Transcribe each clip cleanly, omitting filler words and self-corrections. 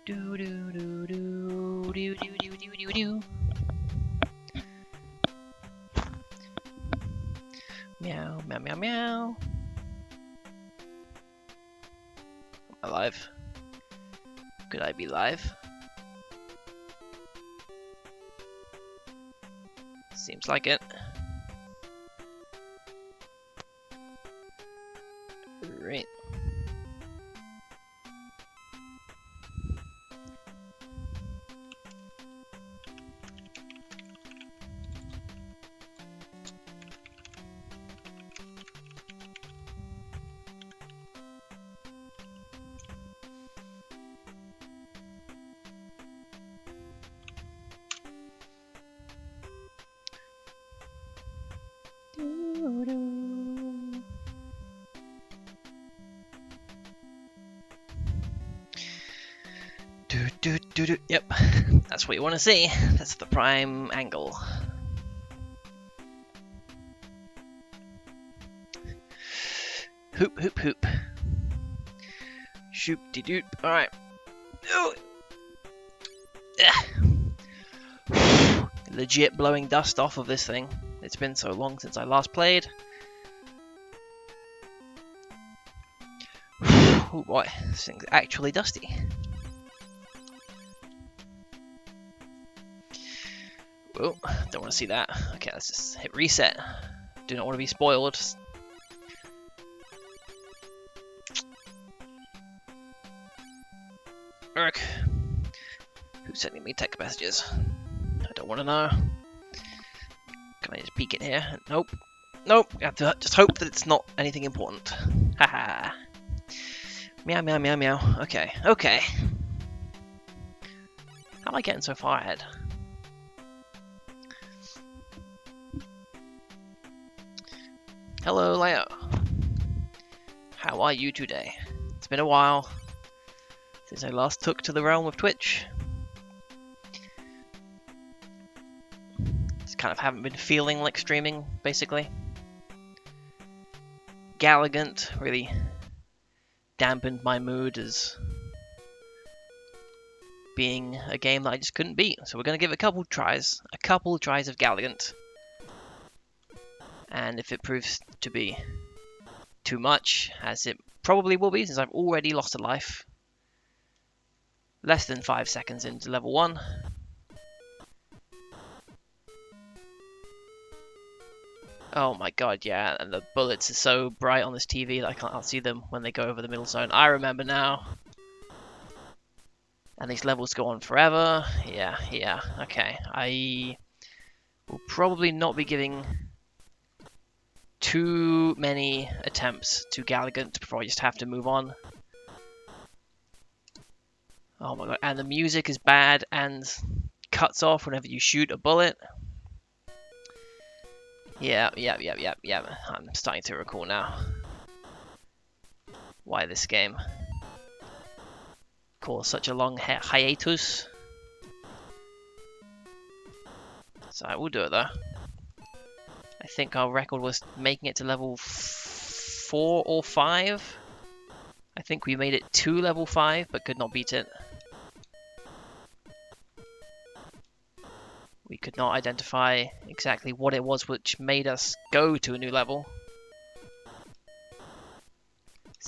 Do do do do do do do do do do. Meow meow meow meow. Am I live? Could I be live? Seems like it. Right. Yep, that's what you want to see. That's the prime angle. Hoop, hoop, hoop. Shoop de doop. Alright. Oh. Legit blowing dust off of this thing. It's been so long since I last played. Oh boy, this thing's actually dusty. Oh, don't want to see that. Okay, let's just hit reset. Do not want to be spoiled. Urk. Who's sending me text messages? I don't want to know. Can I just peek in here? Nope. Nope. I have to just hope that it's not anything important. Haha. Meow, meow, meow, meow. Okay, okay. How am I getting so far ahead? Hello, Leo. How are you today? It's been a while since I last took to the realm of Twitch. Just kind of haven't been feeling like streaming, basically. Gallagant really dampened my mood as being a game that I just couldn't beat. So we're going to give it a couple tries of Gallagant. And if it proves to be too much, as it probably will be since I've already lost a life, less than 5 seconds into level 1. Oh my god, yeah, and the bullets are so bright on this TV that I can't see them when they go over the middle zone. I remember now. And these levels go on forever. Yeah, okay. I will probably not be giving too many attempts to Gallagant before I just have to move on. Oh my god, and the music is bad and cuts off whenever you shoot a bullet. Yeah. I'm starting to recall now why this game caused such a long hiatus. So I will do it though. I think our record was making it to level 4 or 5. I think we made it to level 5, but could not beat it. We could not identify exactly what it was which made us go to a new level.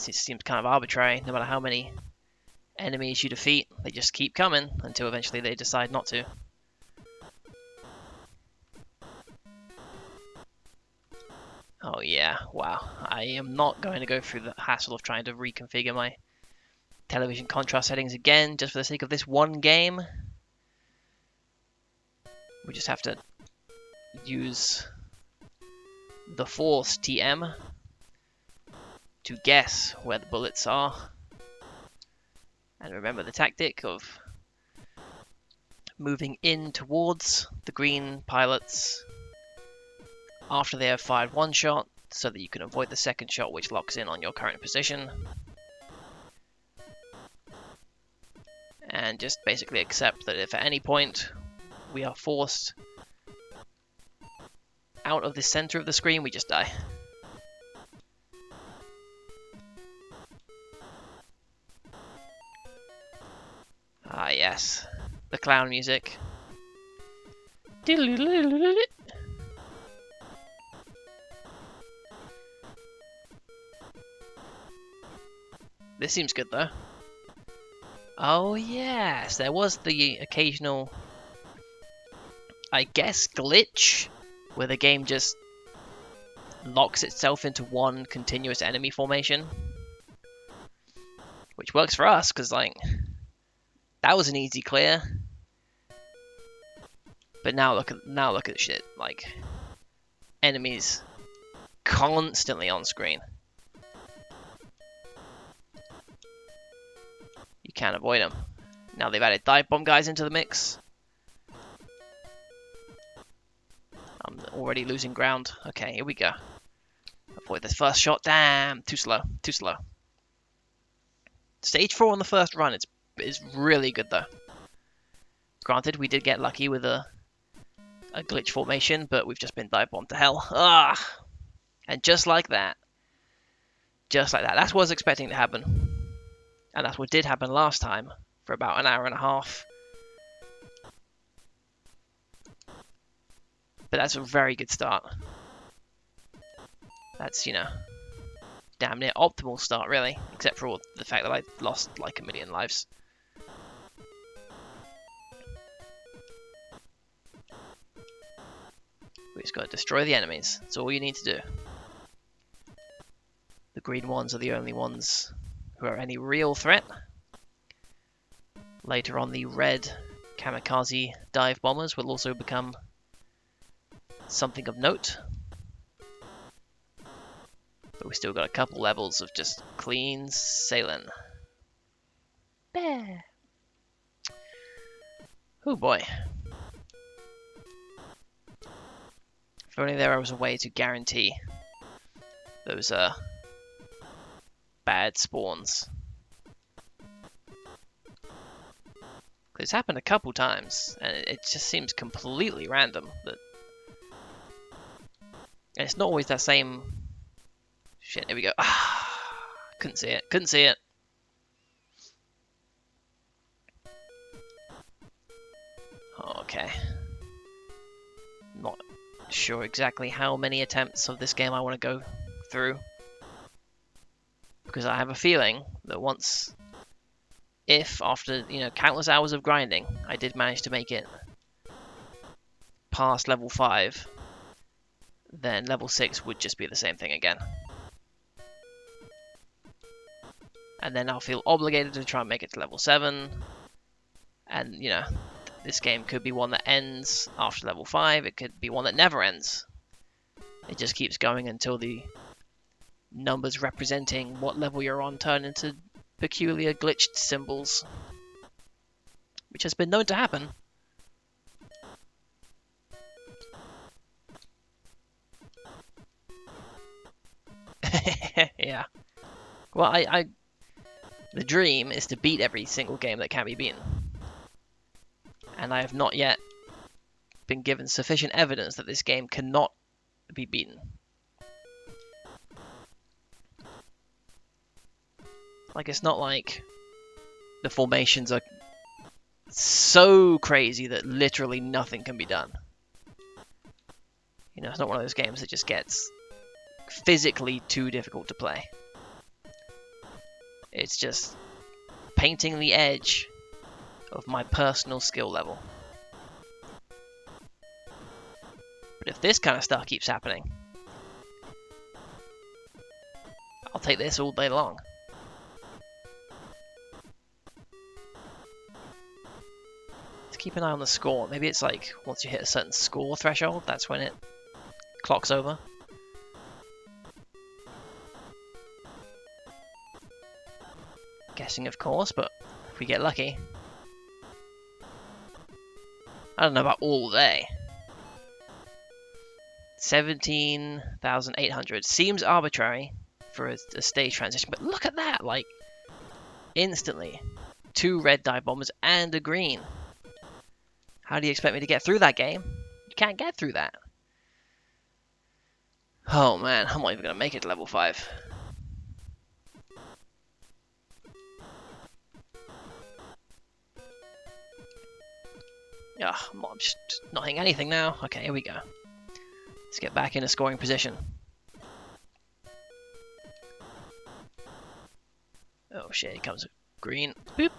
It seems kind of arbitrary. No matter how many enemies you defeat, they just keep coming until eventually they decide not to. Oh yeah, wow. I am not going to go through the hassle of trying to reconfigure my television contrast settings again just for the sake of this one game. We just have to use the Force TM to guess where the bullets are. And remember the tactic of moving in towards the green pilots after they have fired one shot, so that you can avoid the second shot which locks in on your current position. And just basically accept that if at any point we are forced out of the center of the screen, we just die. yes. The clown music. This seems good though. Oh yes, there was the occasional, I guess, glitch where the game just locks itself into one continuous enemy formation, which works for us because like that was an easy clear. But now look at shit, like enemies constantly on screen. You can't avoid them. Now they've added dive bomb guys into the mix. I'm already losing ground. Okay, here we go. Avoid this first shot. Damn, too slow, too slow. Stage 4 on the first run is really good though. Granted, we did get lucky with a glitch formation, but we've just been dive bombed to hell. Ah, and just like that, that's what I was expecting to happen, and that's what did happen last time for about an hour and a half. But that's a very good start. That's, you know, damn near optimal start, really, except for the fact that I lost like 1 million lives. We just got to destroy the enemies. That's all you need to do. The green ones are the only ones who are any real threat. Later on, the red kamikaze dive bombers will also become something of note. But we still got a couple levels of just clean sailing. Bear. Oh boy. If only there was a way to guarantee those bad spawns. It's happened a couple times, and it just seems completely random. And it's not always that same... Shit, here we go. Ah, couldn't see it, couldn't see it. Okay. Not sure exactly how many attempts of this game I want to go through, because I have a feeling that if after, you know, countless hours of grinding, I did manage to make it past level 5, then level 6 would just be the same thing again. And then I'll feel obligated to try and make it to level 7, and, you know, this game could be one that ends after level 5, it could be one that never ends. It just keeps going until the numbers representing what level you're on turn into peculiar glitched symbols, which has been known to happen. Yeah. Well, the dream is to beat every single game that can be beaten. And I have not yet been given sufficient evidence that this game cannot be beaten. Like, it's not like the formations are so crazy that literally nothing can be done. You know, it's not one of those games that just gets physically too difficult to play. It's just painting the edge of my personal skill level. But if this kind of stuff keeps happening, I'll take this all day long. Let's keep an eye on the score. Maybe it's like once you hit a certain score threshold, that's when it clocks over. Guessing, of course, but if we get lucky. I don't know about all day. 17,800 seems arbitrary for a stage transition, but look at that! Like, instantly, 2 red dive bombers and a green. How do you expect me to get through that game? You can't get through that. Oh man, I'm not even gonna make it to level 5. Yeah, I'm just not hitting anything now. Okay, here we go. Let's get back in a scoring position. Oh shit, here comes a green. Boop.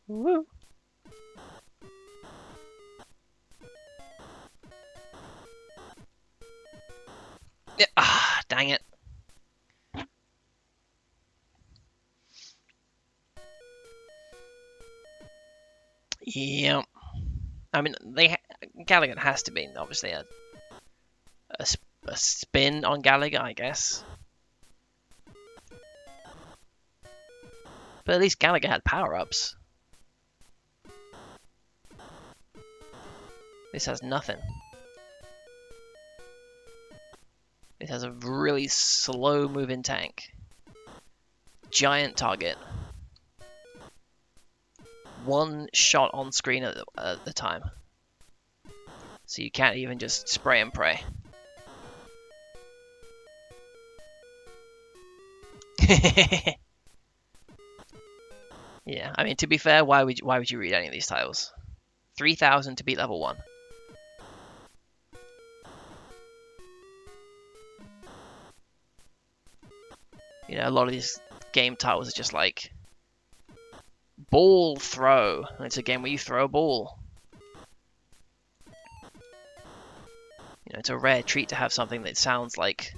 Woo. Yeah, dang it. Yeah. I mean, Gallagant has to be, obviously, a spin on Gallagher, I guess. But at least Gallagher had power-ups. This has nothing. It has a really slow-moving tank. Giant target. One shot on screen at the time. So you can't even just spray and pray. Yeah, I mean, to be fair, why would you read any of these titles? 3,000 to beat level 1. You know, a lot of these game titles are just like ball throw. And it's a game where you throw a ball. You know, it's a rare treat to have something that sounds like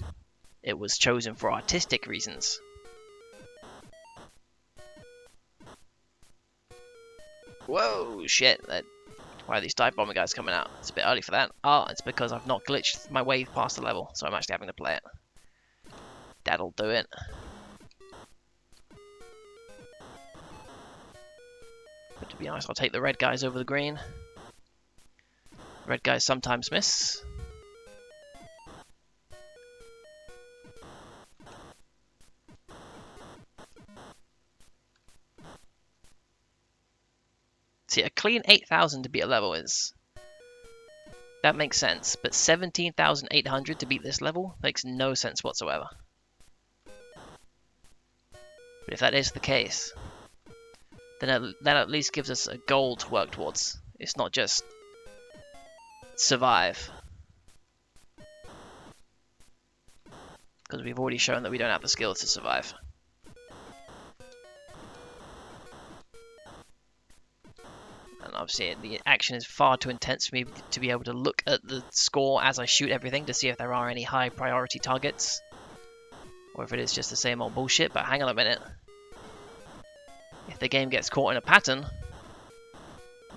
it was chosen for artistic reasons. Whoa, shit. Why are these dive bomber guys coming out? It's a bit early for that. Ah, it's because I've not glitched my way past the level, so I'm actually having to play it. That'll do it. But to be honest, I'll take the red guys over the green. Red guys sometimes miss. See, a clean 8,000 to beat a level is... That makes sense, but 17,800 to beat this level makes no sense whatsoever. But if that is the case, then that at least gives us a goal to work towards. It's not just survive. Because we've already shown that we don't have the skills to survive. And obviously the action is far too intense for me to be able to look at the score as I shoot everything to see if there are any high priority targets. Or if it is just the same old bullshit, but hang on a minute. If the game gets caught in a pattern,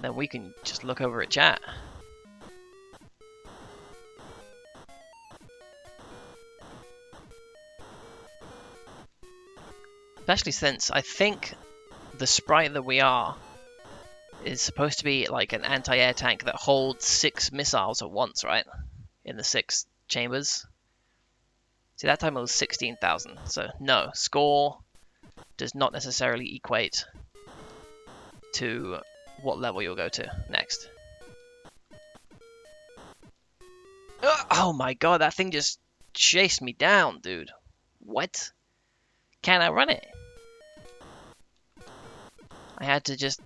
then we can just look over at chat. Especially since I think the sprite that we are is supposed to be like an anti-air tank that holds 6 missiles at once, right? In the 6 chambers. See, that time it was 16,000. So no, score does not necessarily equate to what level you'll go to next. Oh my god, that thing just chased me down, dude. What? Can I run it? I had to just...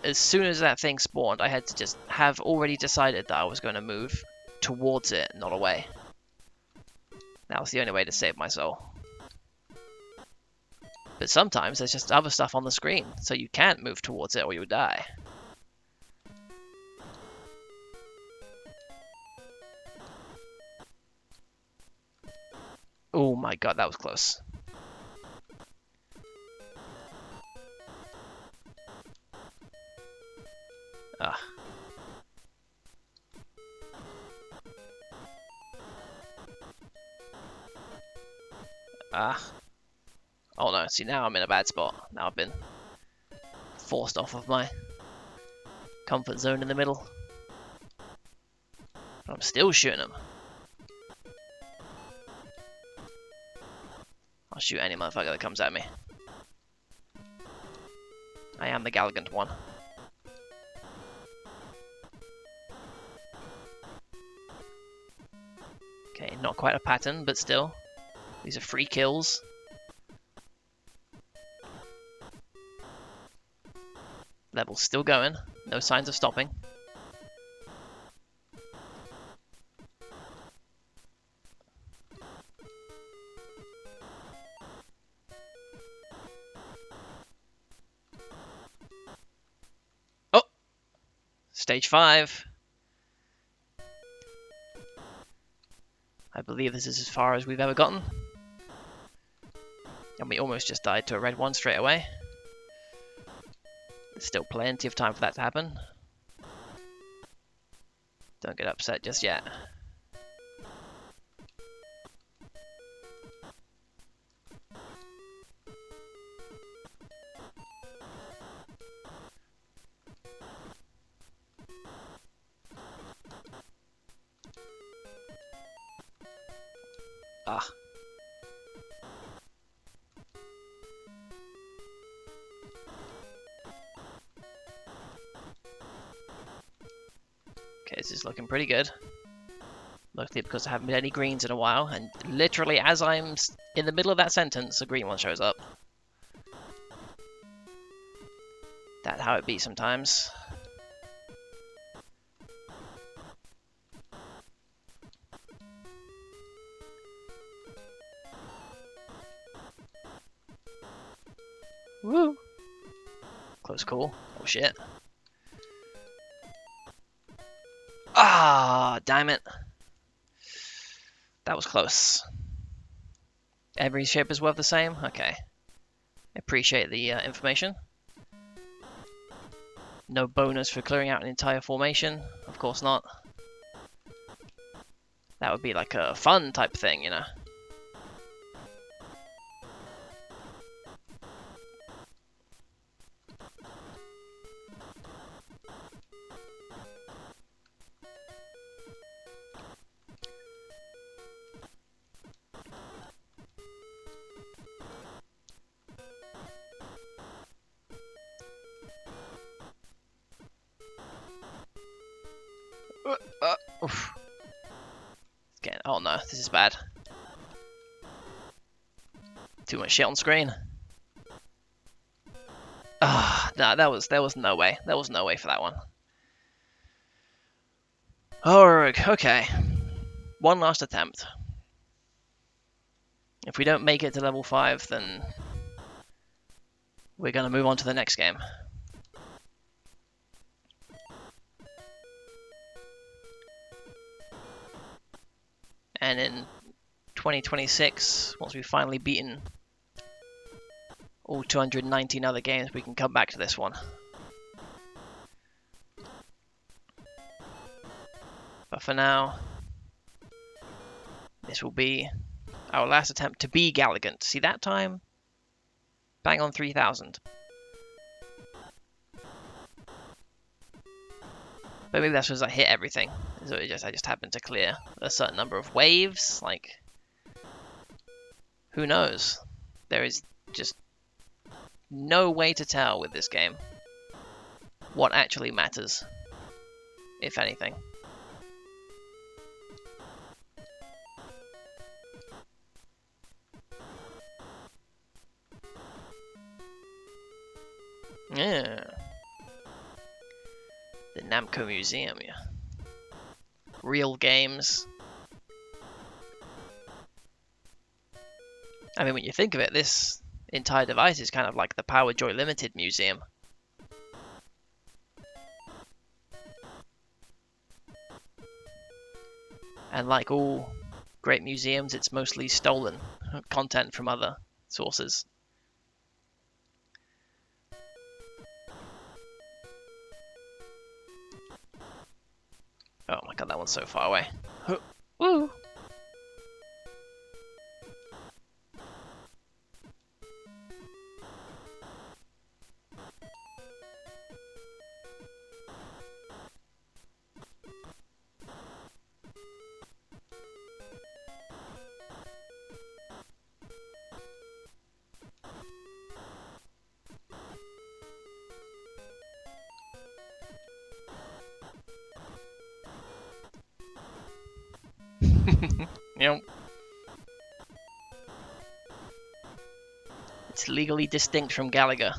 As soon as that thing spawned, I had to just have already decided that I was going to move towards it, not away. That was the only way to save my soul. But sometimes there's just other stuff on the screen, so you can't move towards it or you'll die. Oh my god, that was close. Ah. Oh no, see now I'm in a bad spot. Now I've been forced off of my comfort zone in the middle. But I'm still shooting them. I'll shoot any motherfucker that comes at me. I am the Gallagant one. Okay, not quite a pattern, but still. These are free kills. Level's still going. No signs of stopping. Oh! Stage 5. I believe this is as far as we've ever gotten. And we almost just died to a red one straight away. There's still plenty of time for that to happen. Don't get upset just yet. Ah. Okay, this is looking pretty good. Mostly because I haven't been any greens in a while, and literally as I'm in the middle of that sentence, a green one shows up. That's how it be sometimes. Woo! Close call. Oh shit. Ah, damn it. That was close. Every shape is worth the same? Okay. Appreciate the information. No bonus for clearing out an entire formation? Of course not. That would be like a fun type thing, you know? Oof. Again, oh no, this is bad. Too much shit on screen. Ah, no, there was no way. There was no way for that one. Alright, okay. One last attempt. If we don't make it to level 5, then we're gonna move on to the next game. And in 2026, once we've finally beaten all 219 other games, we can come back to this one. But for now, this will be our last attempt to be Gallagant. See, that time, bang on 3,000. But maybe that's because I hit everything. So I just happened to clear a certain number of waves. Like, who knows? There is just no way to tell with this game what actually matters, if anything. Yeah. The Namco Museum, yeah. Real games. I mean, when you think of it, this entire device is kind of like the Power Joy Limited Museum. And like all great museums, it's mostly stolen content from other sources. Oh my god, that one's so far away. Woo! Yep. It's legally distinct from Gallagher.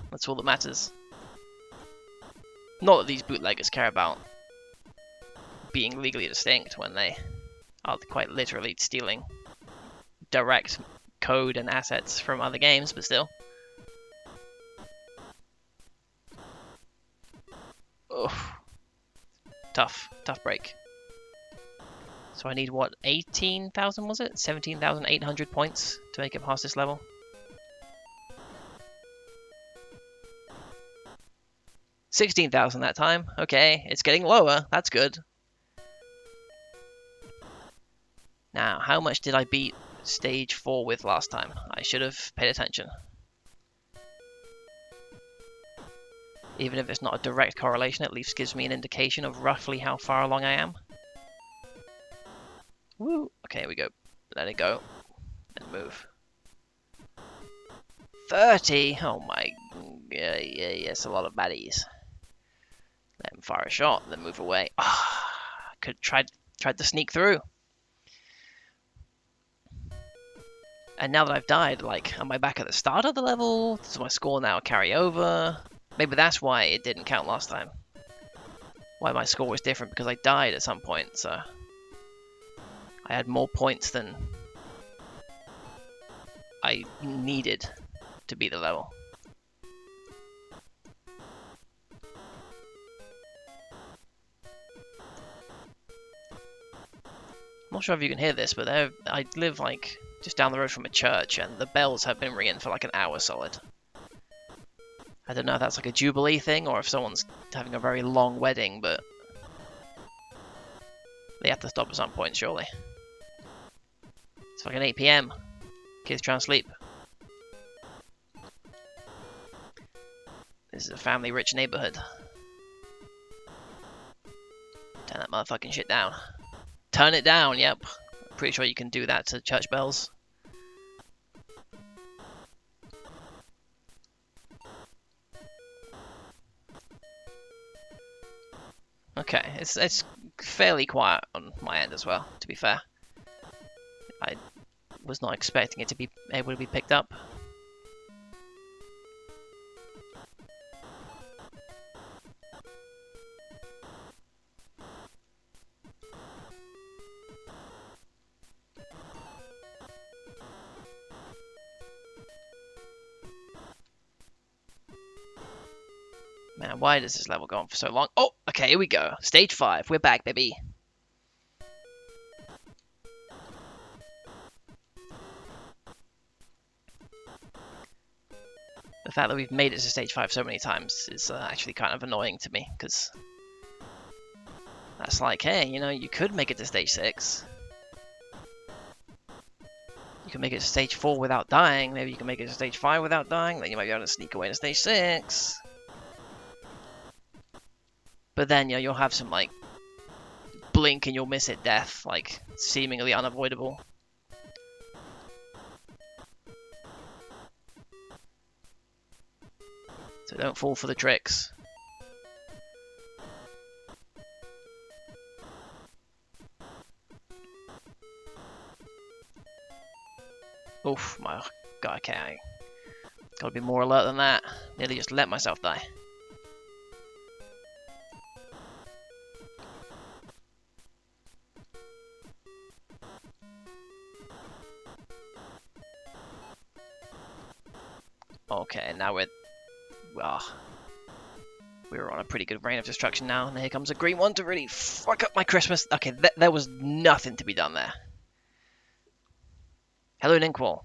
That's all that matters. Not that these bootleggers care about being legally distinct when they are quite literally stealing direct code and assets from other games, but still. Oof. Tough break. So I need, what, 18,000 was it? 17,800 points to make it past this level. $16,000 that time. Okay, it's getting lower. That's good. Now, how much did I beat stage 4 with last time? I should have paid attention. Even if it's not a direct correlation, at least gives me an indication of roughly how far along I am. Woo! Okay, here we go. Let it go. And move. 30! Oh my... Yeah, it's a lot of baddies. Let him fire a shot, then move away. Ah, could have tried to sneak through. And now that I've died, like, am I back at the start of the level? Does my score now carry over? Maybe that's why it didn't count last time. Why my score was different, because I died at some point, so... I had more points than I needed to beat the level. I'm not sure if you can hear this, but I live like just down the road from a church, and the bells have been ringing for like an hour solid. I don't know if that's like a Jubilee thing or if someone's having a very long wedding, but they have to stop at some point, surely. It's fucking 8 PM. Kids trying to sleep. This is a family-rich neighborhood. Turn that motherfucking shit down. Turn it down, yep. Pretty sure you can do that to church bells. Okay, it's fairly quiet on my end as well, to be fair. I was not expecting it to be able to be picked up. Man, why does this level go on for so long? Oh, okay, here we go. Stage 5. We're back, baby. The fact that we've made it to stage 5 so many times is actually kind of annoying to me, because that's like, hey, you know, you could make it to stage 6. You can make it to stage 4 without dying. Maybe you can make it to stage 5 without dying. Then you might be able to sneak away to stage 6. But then, you know, you'll have some, like, blink and you'll miss it death, like, seemingly unavoidable. So don't fall for the tricks. Oof, my god, okay, I gotta be more alert than that. Nearly just let myself die. Okay, now we're on a pretty good reign of destruction now, and here comes a green one to really fuck up my Christmas. Okay, there was nothing to be done there. Hello, Inkwall.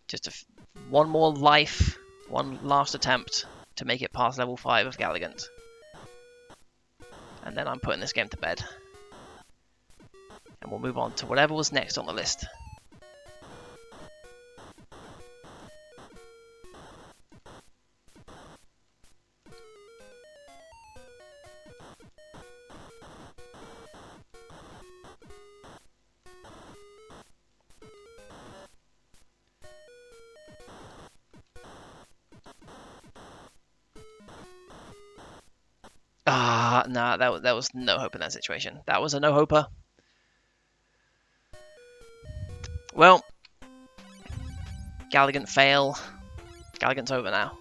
Just one more life, one last attempt to make it past level 5 of Gallagant. And then I'm putting this game to bed. And we'll move on to whatever was next on the list. Nah, that was no hope in that situation. That was a no-hoper. Well, Gallagant fail. Gallagant's over now.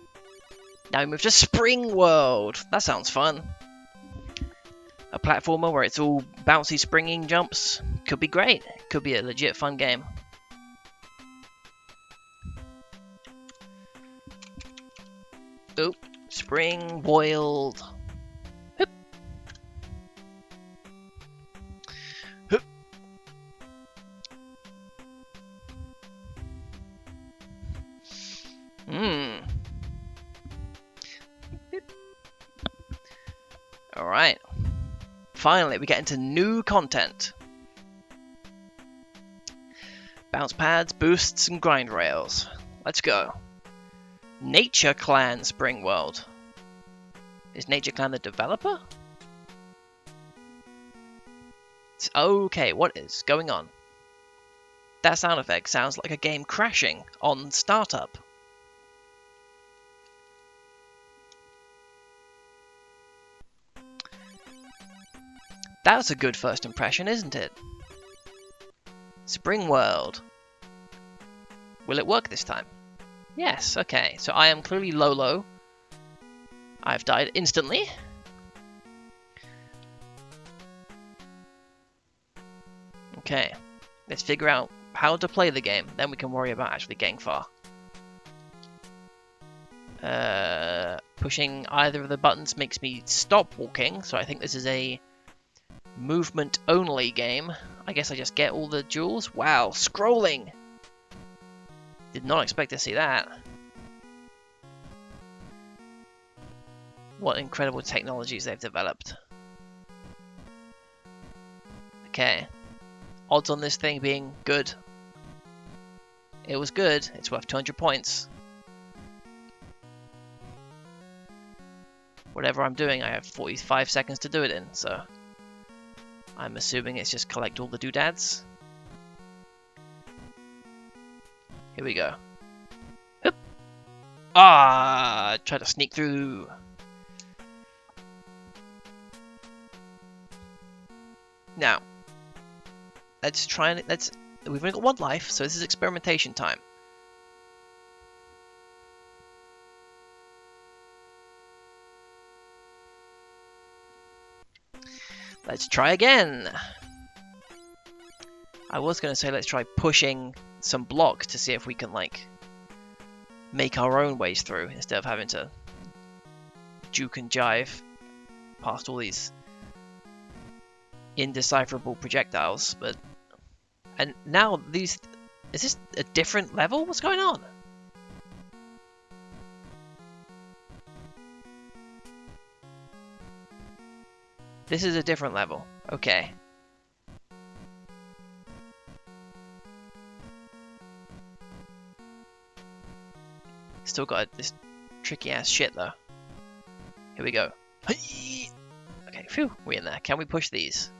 Now we move to Spring World. That sounds fun. A platformer where it's all bouncy springing jumps. Could be great. Could be a legit fun game. Oop. Spring World. Hup. Hup. Alright. Finally, we get into new content. Bounce pads, boosts, and grind rails. Let's go. Nature Clan Spring World. Is Nature Clan the developer? It's okay, what is going on? That sound effect sounds like a game crashing on startup. That's a good first impression, isn't it? Spring World. Will it work this time? Yes, okay. So I am clearly Lolo. I've died instantly. Okay. Let's figure out how to play the game. Then we can worry about actually getting far. Pushing either of the buttons makes me stop walking. So I think this is a movement only game. I guess I just get all the jewels. Wow, scrolling! Did not expect to see that. What incredible technologies they've developed. Okay. Odds on this thing being good. It was good. It's worth 200 points. Whatever I'm doing, I have 45 seconds to do it in, so I'm assuming it's just collect all the doodads. Here we go. Hup. Ah! Try to sneak through. Now, let's try and we've only got one life, so this is experimentation time. Let's try again. I was going to say let's try pushing some blocks to see if we can like make our own ways through instead of having to juke and jive past all these indecipherable projectiles. But and now these, is this a different level? What's going on? This is a different level. Okay. Still got this tricky ass shit though. Here we go. Okay, phew, we're in there. Can we push these?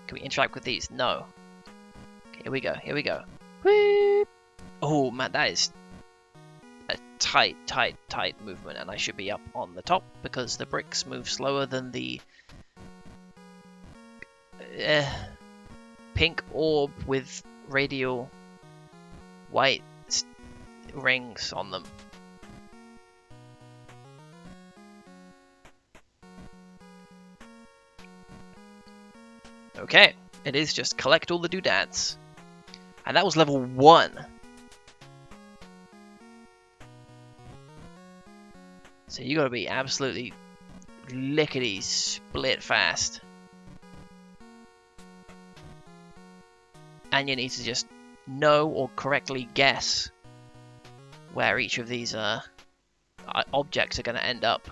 Can we interact with these? No. Okay, here we go. Here we go. Whoop. Oh man, that is a tight movement, and I should be up on the top because the bricks move slower than the pink orb with radial white rings on them. Okay, it is just collect all the doodads. And that was level 1. So you gotta be absolutely lickety split fast. And you need to just know or correctly guess where each of these objects are going to end up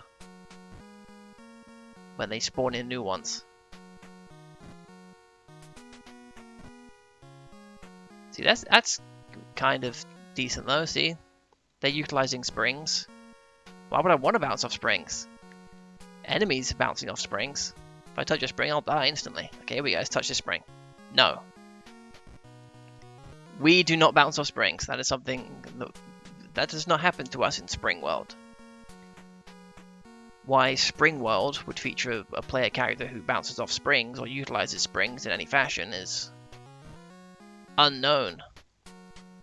when they spawn in new ones. See, that's kind of decent though, see? They're utilizing springs. Why would I want to bounce off springs? Enemies are bouncing off springs. If I touch a spring, I'll die instantly. Okay, here we go, let's touch this spring. No. We do not bounce off springs. That is something that does not happen to us in Spring World. Why Spring World would feature a player character who bounces off springs or utilizes springs in any fashion is unknown.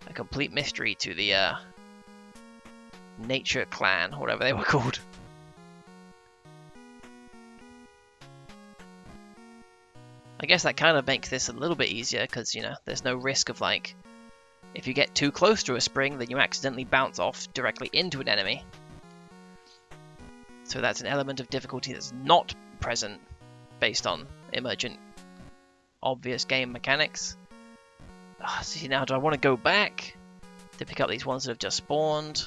A complete mystery to the Nature Clan, or whatever they were called. I guess that kind of makes this a little bit easier because, you know, there's no risk of, like, if you get too close to a spring, then you accidentally bounce off directly into an enemy. So that's an element of difficulty that's not present based on emergent, obvious game mechanics. See, now, do I want to go back to pick up these ones that have just spawned?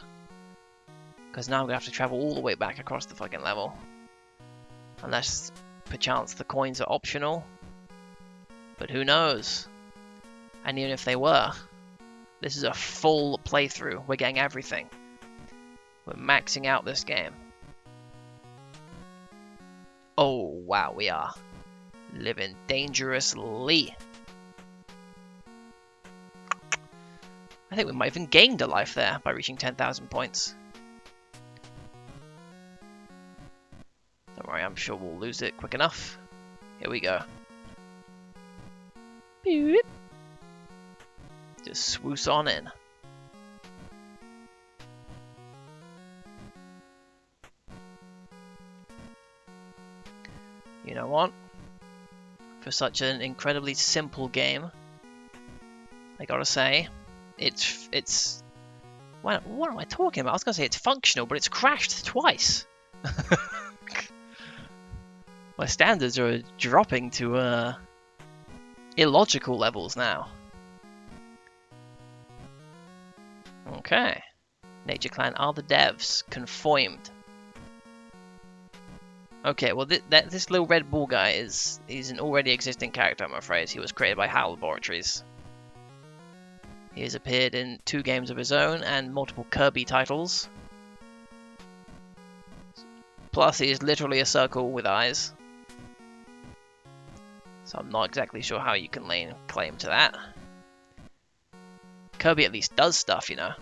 Because now I'm going to have to travel all the way back across the fucking level. Unless, perchance, the coins are optional. But who knows? And even if they were, this is a full playthrough. We're getting everything. We're maxing out this game. Oh, wow, we are. Living dangerously. I think we might have even gained a life there by reaching 10,000 points. Don't worry, I'm sure we'll lose it quick enough. Here we go. Just swoosh on in. You know what? For such an incredibly simple game, I gotta say, it's what am I talking about? I was gonna say it's functional, but it's crashed twice. My standards are dropping to illogical levels now. Okay. Nature Clan are the devs. Confirmed. Okay, well this little red ball guy he's an already existing character, I'm afraid. He was created by HAL Laboratories. He has appeared in 2 games of his own and multiple Kirby titles. Plus he is literally a circle with eyes. So I'm not exactly sure how you can lay claim to that. Kirby at least does stuff, you know.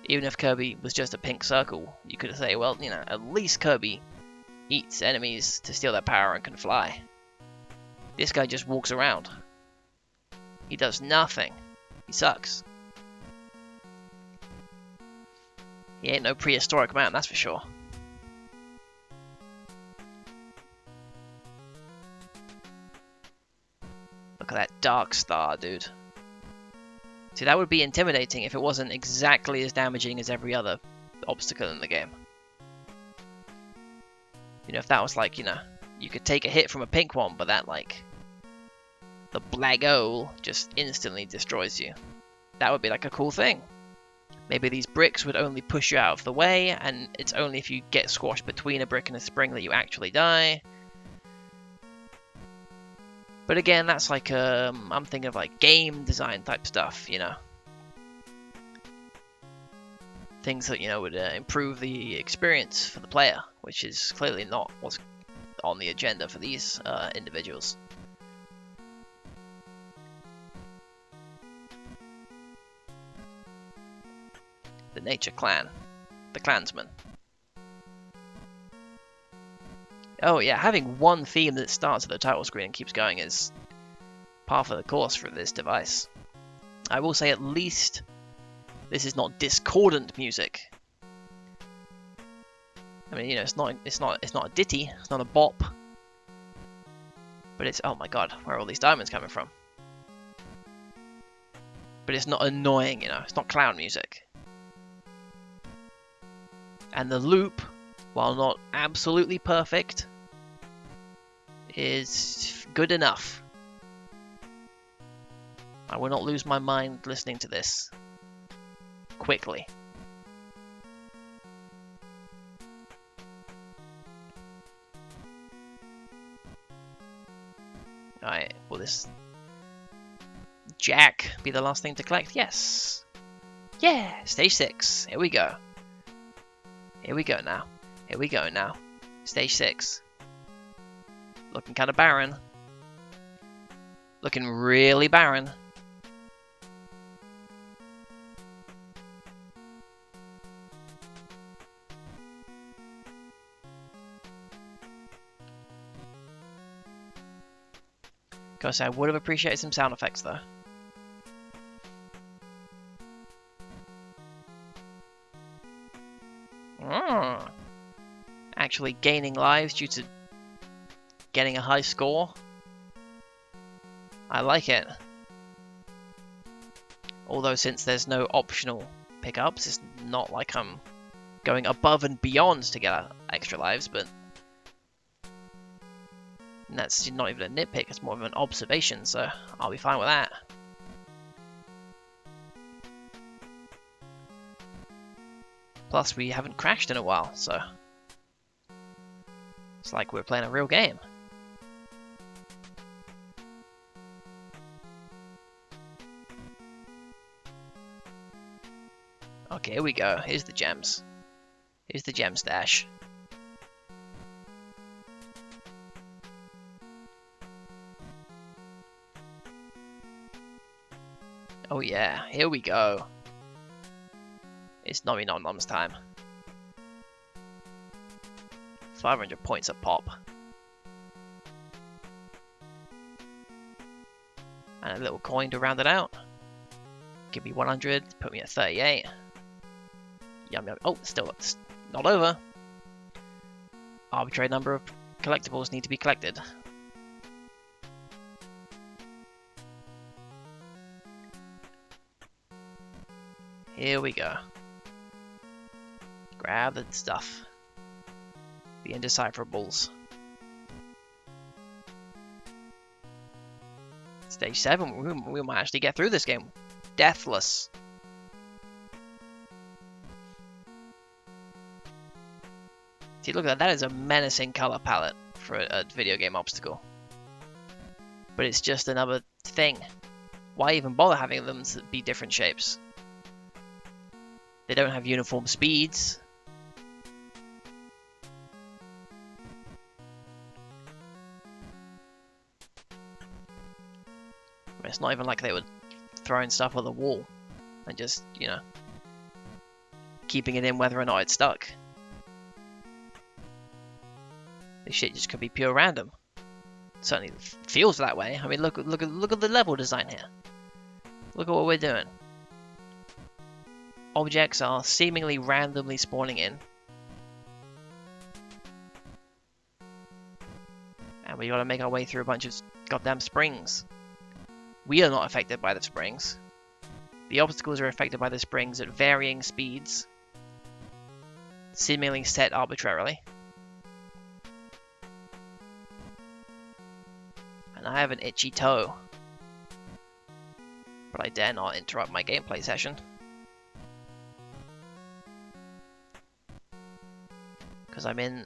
Even if Kirby was just a pink circle, you could say, well, you know, at least Kirby eats enemies to steal their power and can fly. This guy just walks around. He does nothing. He sucks. He ain't no prehistoric man, that's for sure. Look at that dark star, dude. See, that would be intimidating if it wasn't exactly as damaging as every other obstacle in the game. You know, if that was like, you know, you could take a hit from a pink one, but that, like, the black hole just instantly destroys you. That would be like a cool thing. Maybe these bricks would only push you out of the way, and it's only if you get squashed between a brick and a spring that you actually die. But again, that's like, I'm thinking of like game design type stuff, you know. Things that, you know, would improve the experience for the player, which is clearly not what's on the agenda for these individuals. The Nature Clan. The Clansman. Oh yeah, having one theme that starts at the title screen and keeps going is par for the course for this device. I will say at least this is not discordant music. I mean, you know, it's not a ditty, it's not a bop. But it's, oh my god, where are all these diamonds coming from? But it's not annoying, you know, it's not clown music. And the loop, while not absolutely perfect, is good enough. I will not lose my mind listening to this quickly. Alright, will this Jack be the last thing to collect? Yes. Yeah, stage 6. Here we go. Here we go now. Here we go now. Stage 6. Looking kind of barren. Looking really barren. Gotta say, I would have appreciated some sound effects though. Actually gaining lives due to getting a high score. I like it. Although since there's no optional pickups, it's not like I'm going above and beyond to get extra lives, but that's not even a nitpick, it's more of an observation, so I'll be fine with that. Plus, we haven't crashed in a while, so it's like we're playing a real game. Okay, here we go. Here's the gems. Here's the gem stash. Oh yeah, here we go. It's Nommy Nom Nom's time. 500 points a pop. And a little coin to round it out. Give me 100, put me at 38. Yum yum. Oh, still not over. Arbitrary number of collectibles need to be collected. Here we go. Grab the stuff. The indecipherables. Stage 7, we might actually get through this game. Deathless. See, look at that. That is a menacing color palette for a video game obstacle. But it's just another thing. Why even bother having them to be different shapes? They don't have uniform speeds. It's not even like they were throwing stuff on the wall and just, you know, keeping it in whether or not it's stuck. This shit just could be pure random. It certainly feels that way. I mean, look at the level design here. Look at what we're doing. Objects are seemingly randomly spawning in. And we gotta make our way through a bunch of goddamn springs. We are not affected by the springs. The obstacles are affected by the springs at varying speeds, seemingly set arbitrarily. And I have an itchy toe, but I dare not interrupt my gameplay session. Because I'm in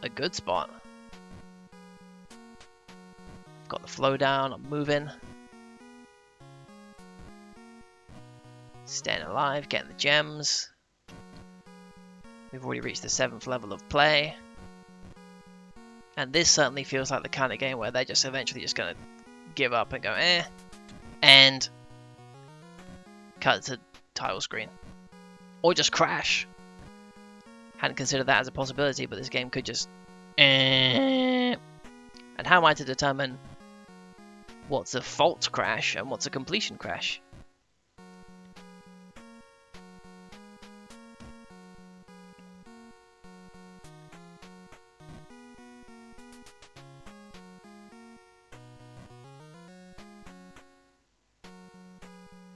a good spot. I've got the flow down, I'm moving. Staying alive, getting the gems. We've already reached the 7th level of play. And this certainly feels like the kind of game where they're just eventually just going to give up and go, eh. And cut to title screen. Or just crash. Hadn't considered that as a possibility, but this game could just eh. And how am I to determine what's a fault crash and what's a completion crash?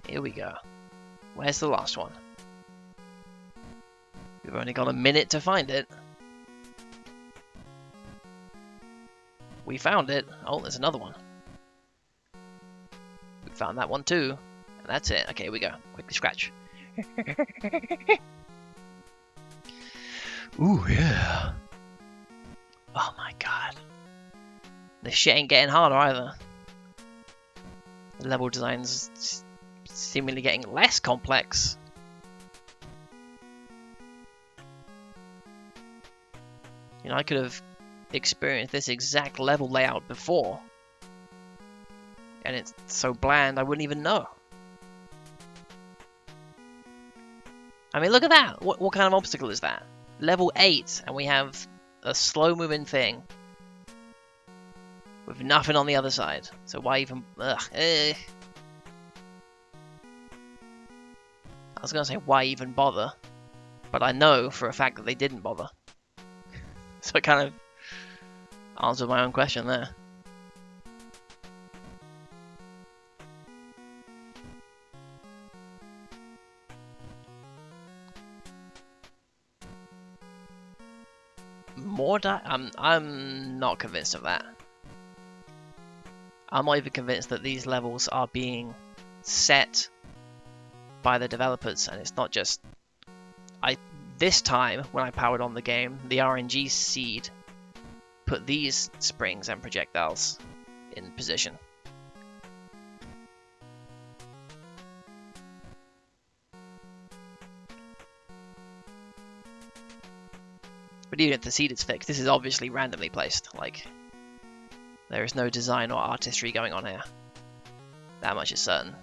Here we go. Where's the last one? We've only got a minute to find it. We found it. Oh, there's another one. We found that one too. And that's it. Okay, here we go. Quickly scratch. Ooh, yeah. Oh my god. This shit ain't getting harder either. The level design's seemingly getting less complex. You know, I could have experienced this exact level layout before, and it's so bland I wouldn't even know. I mean, look at that! What kind of obstacle is that? Level 8, and we have a slow-moving thing with nothing on the other side. So why even... Ugh. I was going to say, why even bother? But I know for a fact that they didn't bother. So I kind of answered my own question there. More I'm not convinced of that. I'm not even convinced that these levels are being set by the developers, and it's not just... This time, when I powered on the game, the RNG seed put these springs and projectiles in position. But even if the seed is fixed, this is obviously randomly placed. Like, there is no design or artistry going on here. That much is certain.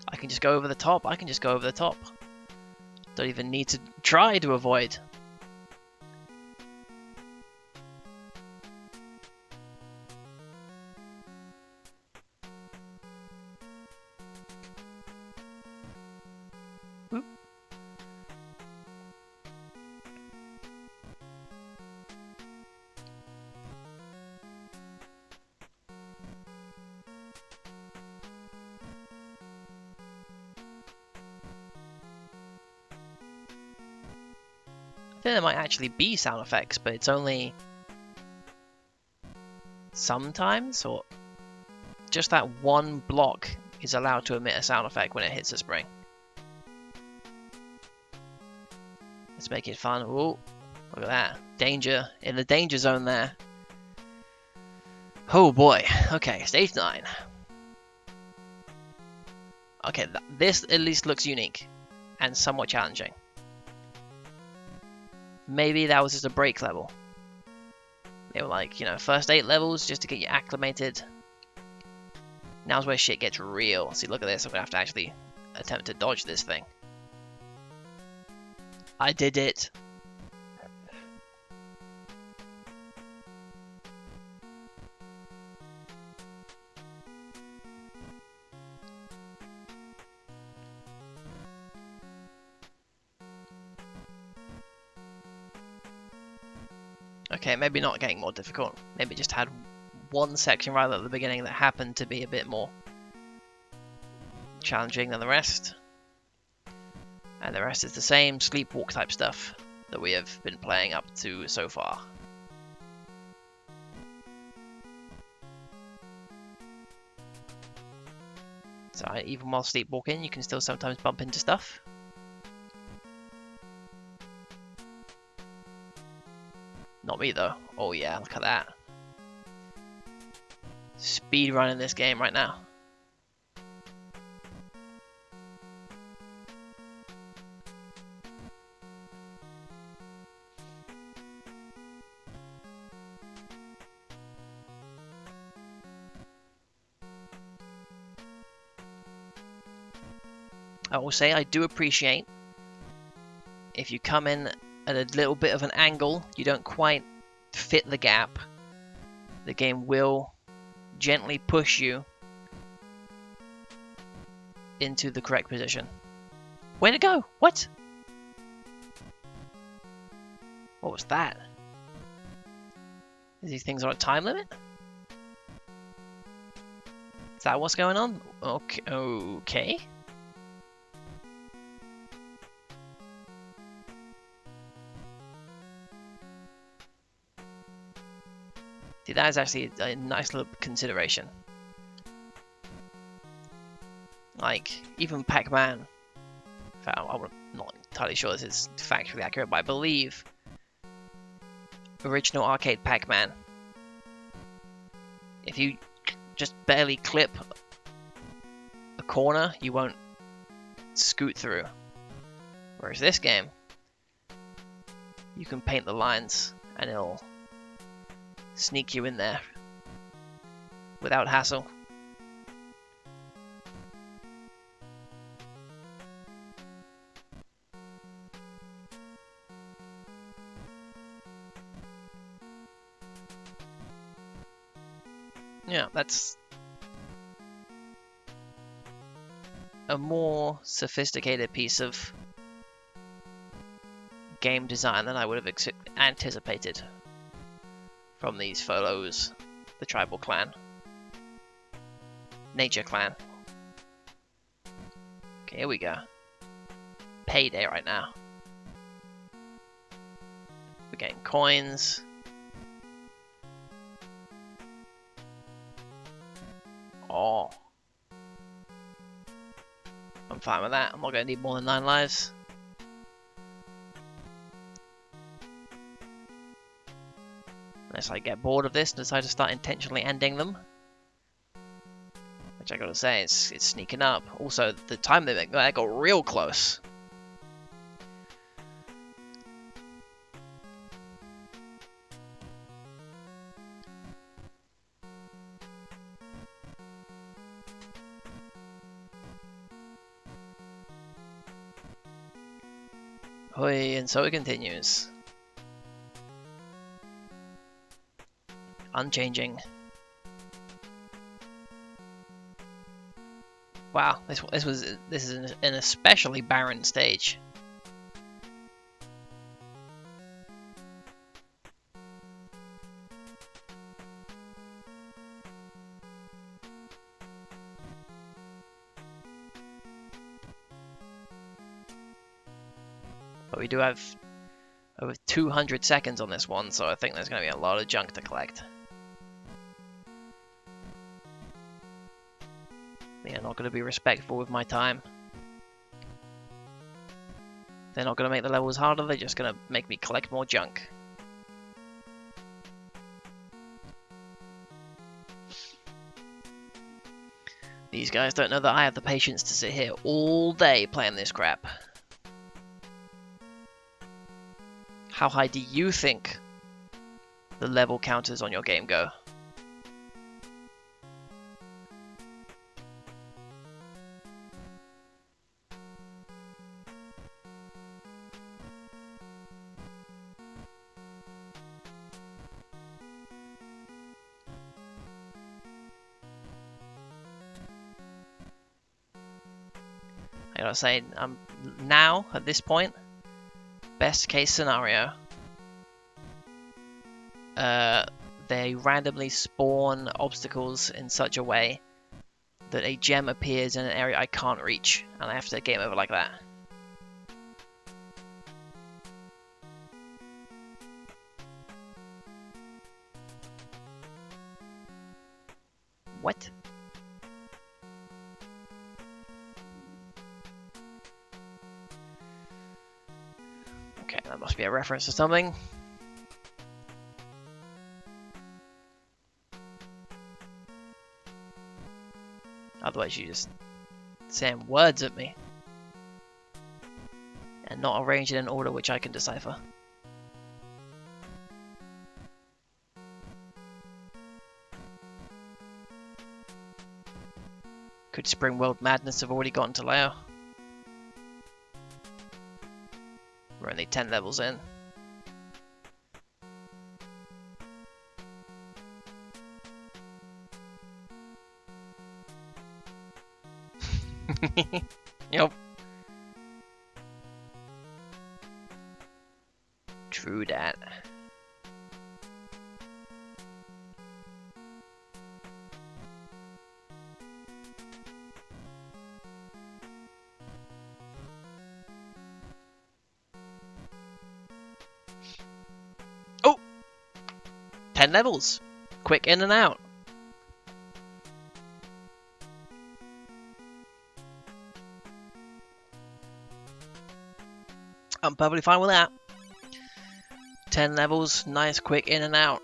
I can just go over the top. I can just go over the top. Don't even need to try to avoid. Oop. I think there might actually be sound effects, but it's only sometimes, or just that one block is allowed to emit a sound effect when it hits a spring. Let's make it fun. Ooh, look at that. Danger. In the danger zone there. Oh boy. Okay, stage 9. Okay, this at least looks unique and somewhat challenging. Maybe that was just a break level. They were like, you know, first 8 levels just to get you acclimated. Now's where shit gets real. See, look at this. I'm gonna have to actually attempt to dodge this thing. I did it. Okay, maybe not getting more difficult. Maybe just had one section right at the beginning that happened to be a bit more challenging than the rest. And the rest is the same sleepwalk type stuff that we have been playing up to so far. So even while sleepwalking, you can still sometimes bump into stuff. Not me though. Oh yeah, look at that. Speed running this game right now. I will say I do appreciate if you come in at a little bit of an angle, you don't quite fit the gap, the game will gently push you into the correct position. Way to go! What? What was that? Is these things on a time limit? Is that what's going on? Okay. See, that is actually a nice little consideration. Like, even Pac-Man, in fact, I'm not entirely sure this is factually accurate, but I believe original arcade Pac-Man, if you just barely clip a corner, you won't scoot through. Whereas this game, you can paint the lines and it'll sneak you in there without hassle. Yeah, that's a more sophisticated piece of game design than I would have anticipated from these photos, the tribal clan, nature clan. Okay, here we go. Payday right now. We're getting coins. Oh. I'm fine with that. I'm not going to need more than 9 lives. Unless I get bored of this and decide to start intentionally ending them. Which I gotta say, it's sneaking up. Also, the time limit, that got real close. Hoi, and so it continues. Unchanging. Wow, this is an especially barren stage. But we do have over 200 seconds on this one, so I think there's going to be a lot of junk to collect. They're not going to be respectful with my time. They're not going to make the levels harder, they're just going to make me collect more junk. These guys don't know that I have the patience to sit here all day playing this crap. How high do you think the level counters on your game go? I gotta say, now, at this point, best case scenario, they randomly spawn obstacles in such a way that a gem appears in an area I can't reach, and I have to game over like that. What? Okay, that must be a reference to something. Otherwise you just saying words at me and not arranged in an order which I can decipher. Could Spring World Madness have already gotten to Leo? We're only 10 levels in. Yep. True that. Oh! 10 levels. Quick in and out. I'm perfectly fine with that. 10 levels, nice quick in and out.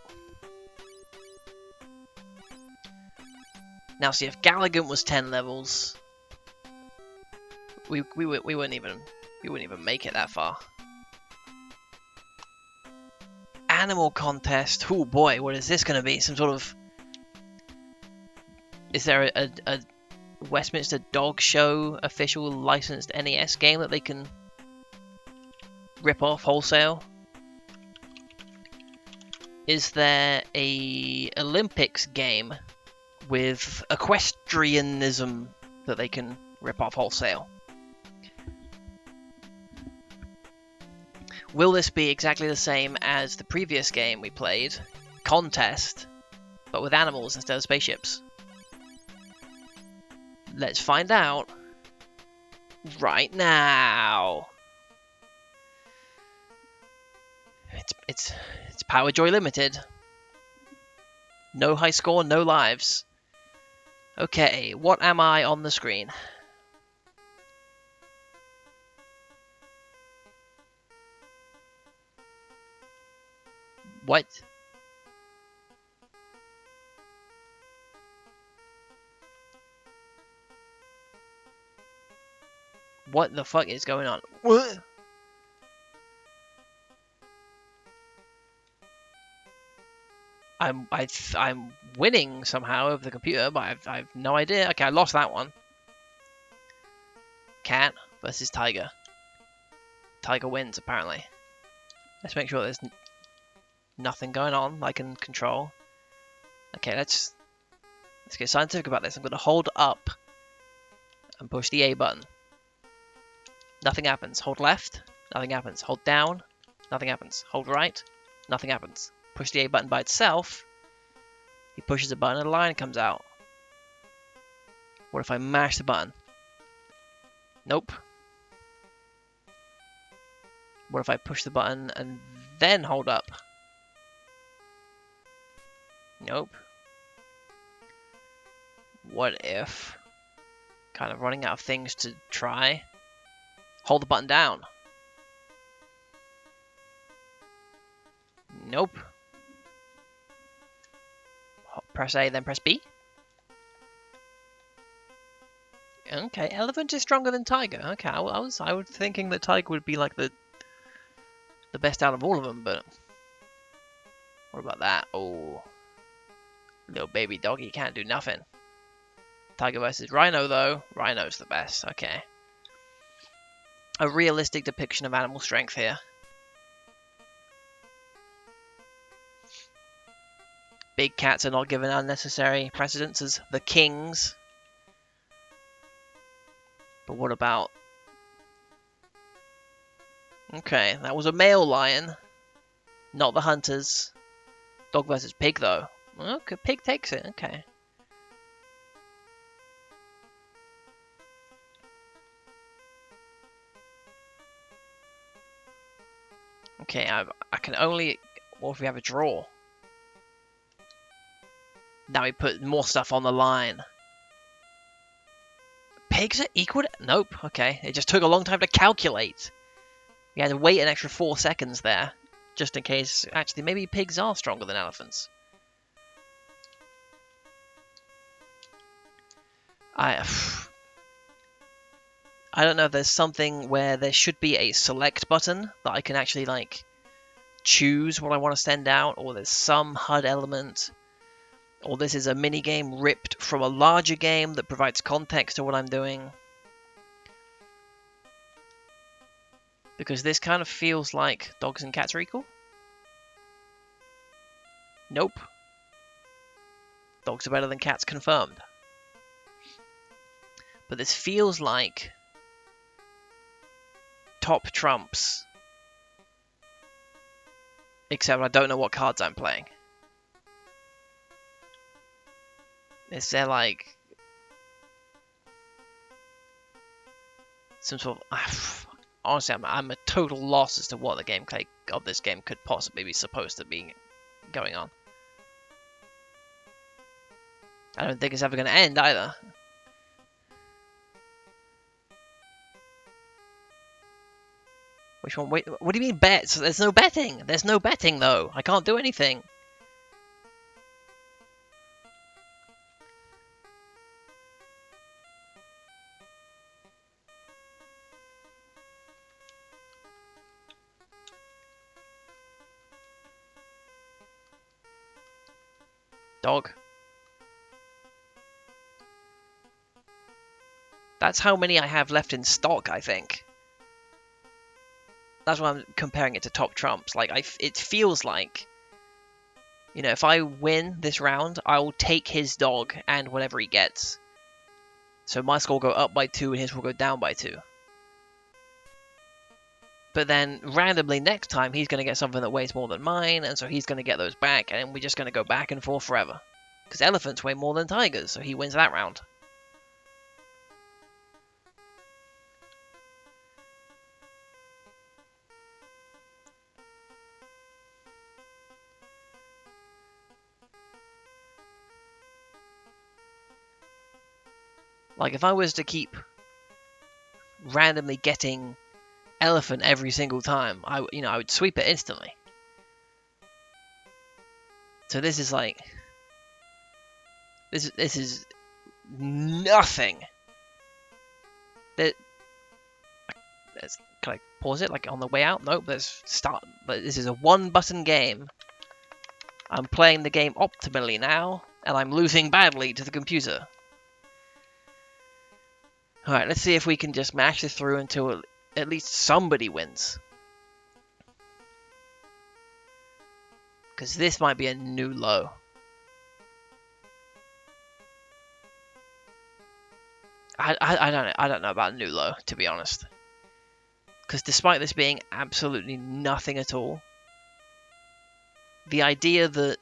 Now see, if Gallagant was 10 levels, we wouldn't even make it that far. Animal contest. Oh boy, what is this going to be? Some sort of... Is there a Westminster Dog Show official licensed NES game that they can rip off wholesale? Is there a Olympics game with equestrianism that they can rip off wholesale? Will this be exactly the same as the previous game we played, Contest, but with animals instead of spaceships? Let's find out right now. It's Power Joy Limited. No high score, no lives. Okay, what am I on the screen? What? What the fuck is going on? What? I'm winning somehow over the computer, but I've no idea. Okay, I lost that one. Cat versus Tiger. Tiger wins apparently. Let's make sure there's nothing going on that I can control. Okay, let's get scientific about this. I'm going to hold up and push the A button. Nothing happens. Hold left. Nothing happens. Hold down. Nothing happens. Hold right. Nothing happens. Push the A button by itself. He pushes a button and a line comes out. What if I mash the button? Nope. What if I push the button and then hold up? Nope. What if, kind of running out of things to try, hold the button down? Nope. Press A, then press B. Okay, elephant is stronger than tiger. Okay, I was thinking that tiger would be like the best out of all of them, but what about that? Oh, little baby doggy can't do nothing. Tiger versus rhino though. Rhino's the best. Okay. A realistic depiction of animal strength here. Big cats are not given unnecessary precedence as the kings. But what about... Okay, that was a male lion. Not the hunters. Dog versus pig, though. Okay, pig takes it. Okay. Okay, I can only... What if we have a draw? Now we put more stuff on the line. Pigs are equal to... Nope, okay. It just took a long time to calculate. We had to wait an extra 4 seconds there. Just in case... Actually, maybe pigs are stronger than elephants. I don't know if there's something where there should be a select button that I can actually, like, choose what I want to send out, or there's some HUD element, or this is a mini-game ripped from a larger game that provides context to what I'm doing. Because this kind of feels like dogs and cats are equal. Nope. Dogs are better than cats, confirmed. But this feels like top trumps. Except I don't know what cards I'm playing. Is there like some sort of... honestly, I'm a total loss as to what the gameplay of this game could possibly be supposed to be going on. I don't think it's ever going to end either. Which one? Wait, what do you mean bets? There's no betting. There's no betting though. I can't do anything. Dog. That's how many I have left in stock, I think. That's why I'm comparing it to top trumps. Like, it feels like, you know, if I win this round, I'll take his dog and whatever he gets. So my score will go up by 2 and his will go down by 2. But then, randomly next time, he's going to get something that weighs more than mine, and so he's going to get those back, and we're just going to go back and forth forever. Because elephants weigh more than tigers, so he wins that round. Like, if I was to keep randomly getting elephant every single time, I would sweep it instantly. So this is like, this is nothing. Can I pause it, like, on the way out? Nope, let's start. But this is a one-button game. I'm playing the game optimally now, and I'm losing badly to the computer. Alright, let's see if we can just mash this through until at least somebody wins. Because this might be a new low. I don't know about new low, to be honest. Because despite this being absolutely nothing at all, the idea that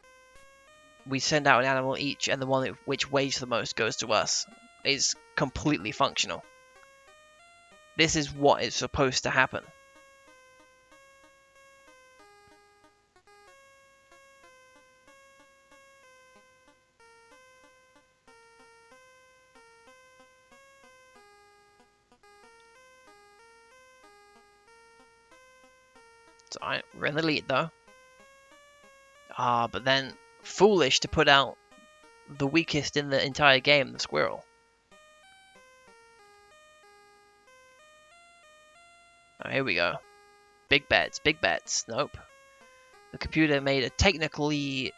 we send out an animal each and the one which weighs the most goes to us is completely functional. This is what is supposed to happen. So we're in the lead though. But then foolish to put out the weakest in the entire game, the squirrel. Oh, here we go. Big bets, big bets. Nope. The computer made a technically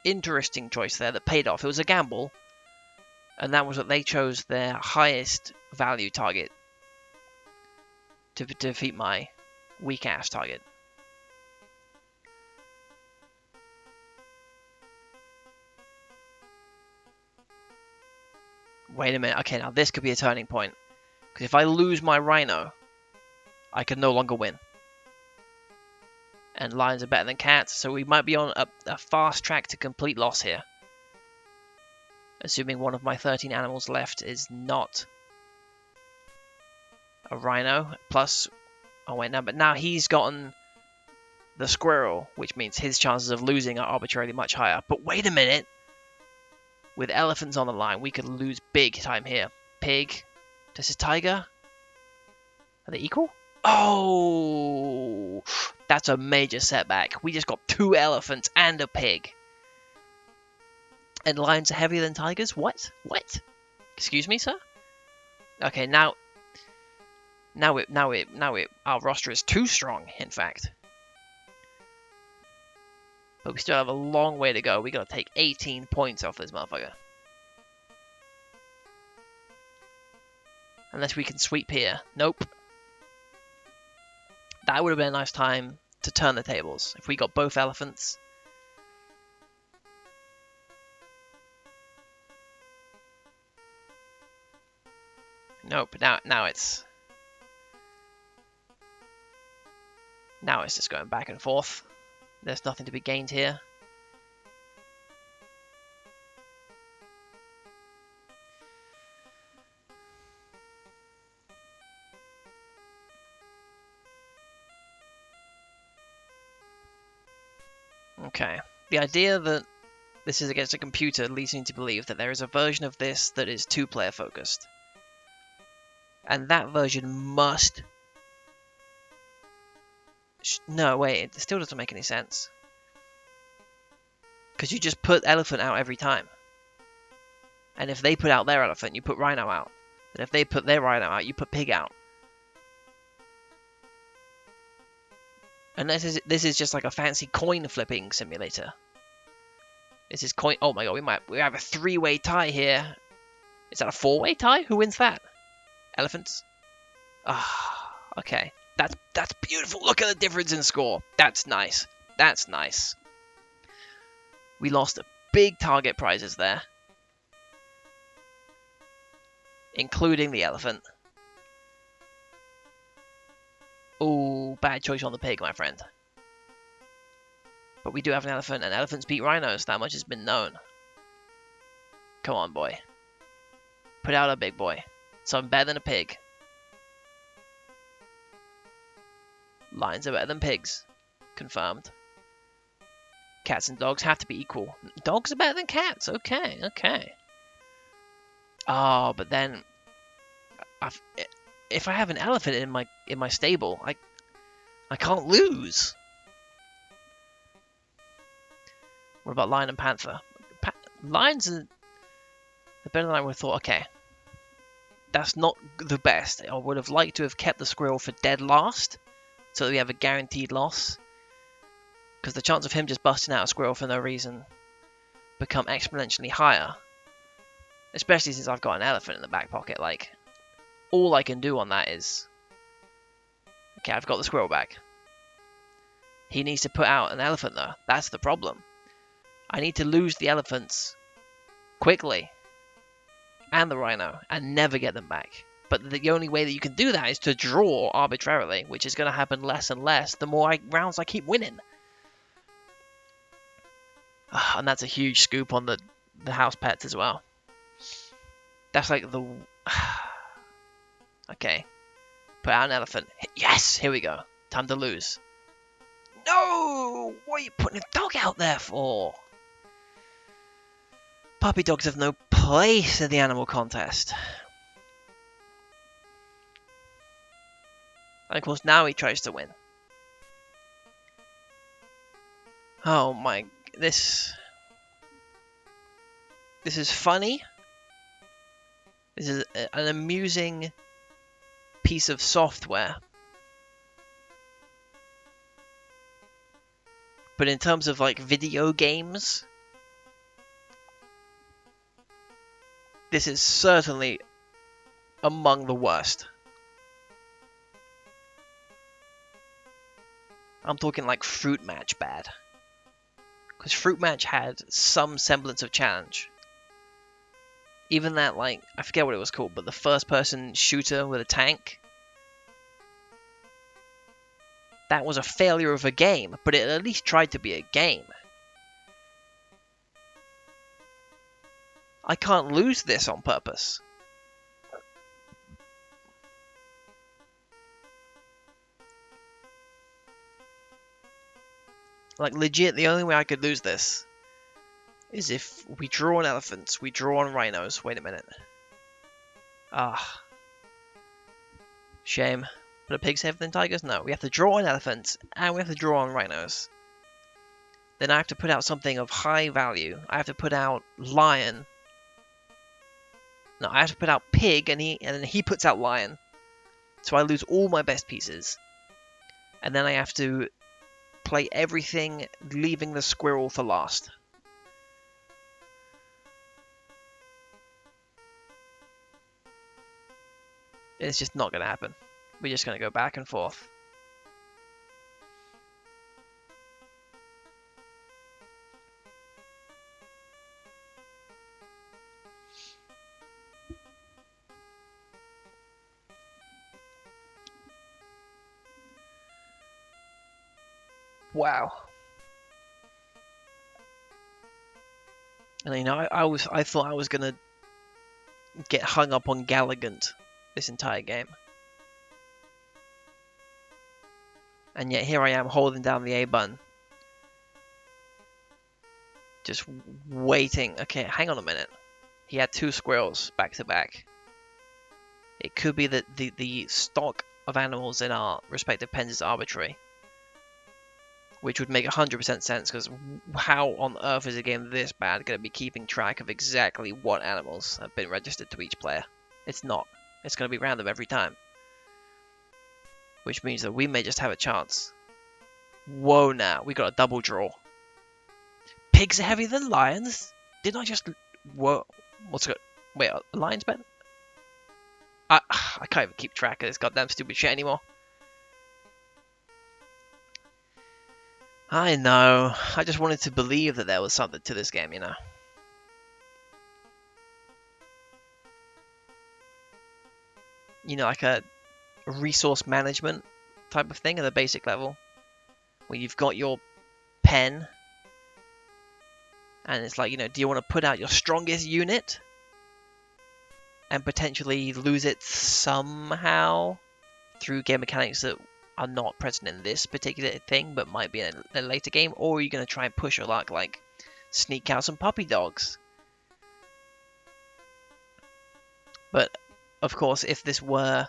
interesting choice there that paid off. It was a gamble, and that was that they chose their highest value target to defeat my weak ass target. Wait a minute. Okay, now this could be a turning point. Because if I lose my rhino, I can no longer win. And lions are better than cats, so we might be on a fast track to complete loss here. Assuming one of my 13 animals left is not a rhino. Plus, oh wait, no, but now he's gotten the squirrel, which means his chances of losing are arbitrarily much higher. But wait a minute! With elephants on the line, we could lose big time here. Pig. This is tiger. Are they equal? Oh! That's a major setback. We just got 2 elephants and a pig. And lions are heavier than tigers? What? What? Excuse me, sir? Okay, now our roster is too strong, in fact. But we still have a long way to go. We gotta take 18 points off this motherfucker. Unless we can sweep here. Nope. That would have been a nice time to turn the tables. If we got both elephants. Nope, now it's just going back and forth. There's nothing to be gained here. Okay. The idea that this is against a computer leads me to believe that there is a version of this that is 2-player focused. And that version must... No, wait, it still doesn't make any sense. Because you just put elephant out every time. And if they put out their elephant, you put rhino out. And if they put their rhino out, you put pig out. And this is just like a fancy coin flipping simulator. This is coin... Oh my god, we have a 3-way tie here. Is that a 4-way tie? Who wins that? Elephants? Ah, okay. That's beautiful. Look at the difference in score. That's nice. That's nice. We lost big target prizes there. Including the elephant. Oh, bad choice on the pig, my friend. But we do have an elephant, and elephants beat rhinos. That much has been known. Come on, boy. Put out a big boy. Something better than a pig. Lions are better than pigs. Confirmed. Cats and dogs have to be equal. Dogs are better than cats. Okay, okay. Oh, but then I've, if I have an elephant in my stable, I can't lose. What about lion and panther? Lions are better than I would have thought. Okay, that's not the best. I would have liked to have kept the squirrel for dead last, so that we have a guaranteed loss. Because the chance of him just busting out a squirrel for no reason become exponentially higher. Especially since I've got an elephant in the back pocket. Like, all I can do on that is... Okay, I've got the squirrel back. He needs to put out an elephant though. That's the problem. I need to lose the elephants quickly. And the rhino. And never get them back. But the only way that you can do that is to draw arbitrarily. Which is going to happen less and less the more rounds I keep winning. And that's a huge scoop on the house pets as well. That's like the... Okay. Put out an elephant. Yes! Here we go. Time to lose. No! What are you putting a dog out there for? Puppy dogs have no place in the animal contest. And of course now he tries to win. Oh my... This is funny. This is an amusing piece of software. But in terms of like video games, this is certainly among the worst. I'm talking like Fruit Match bad. Because Fruit Match had some semblance of challenge. Even that, like, I forget what it was called, but the first-person shooter with a tank. That was a failure of a game, but it at least tried to be a game. I can't lose this on purpose. Like, legit, the only way I could lose this is if we draw on elephants, we draw on rhinos. Wait a minute. Ah. Shame. But are pigs safer than tigers? No. We have to draw on elephants, and we have to draw on rhinos. Then I have to put out something of high value. I have to put out lion. No, I have to put out pig, and then he puts out lion. So I lose all my best pieces. And then I have to play everything, leaving the squirrel for last. It's just not going to happen. We're just going to go back and forth. Wow. And you know, I thought I was gonna get hung up on Gallagant this entire game. And yet here I am holding down the A button. Just waiting. Okay, hang on a minute. He had 2 squirrels back to back. It could be that the stock of animals in our respective pens is arbitrary. Which would make 100% sense, because how on earth is a game this bad going to be keeping track of exactly what animals have been registered to each player? It's not. It's going to be random every time. Which means that we may just have a chance. Whoa now, we got a double draw. Pigs are heavier than lions? Didn't I just... Whoa. What's good? Wait, are lions better? I can't even keep track of this goddamn stupid shit anymore. I know. I just wanted to believe that there was something to this game, you know. You know, like a resource management type of thing at the basic level. Where you've got your pen. And it's like, you know, do you want to put out your strongest unit? And potentially lose it somehow through game mechanics that are not present in this particular thing, but might be in a later game, or are you going to try and push your luck, like sneak out some puppy dogs? But Of course, if this were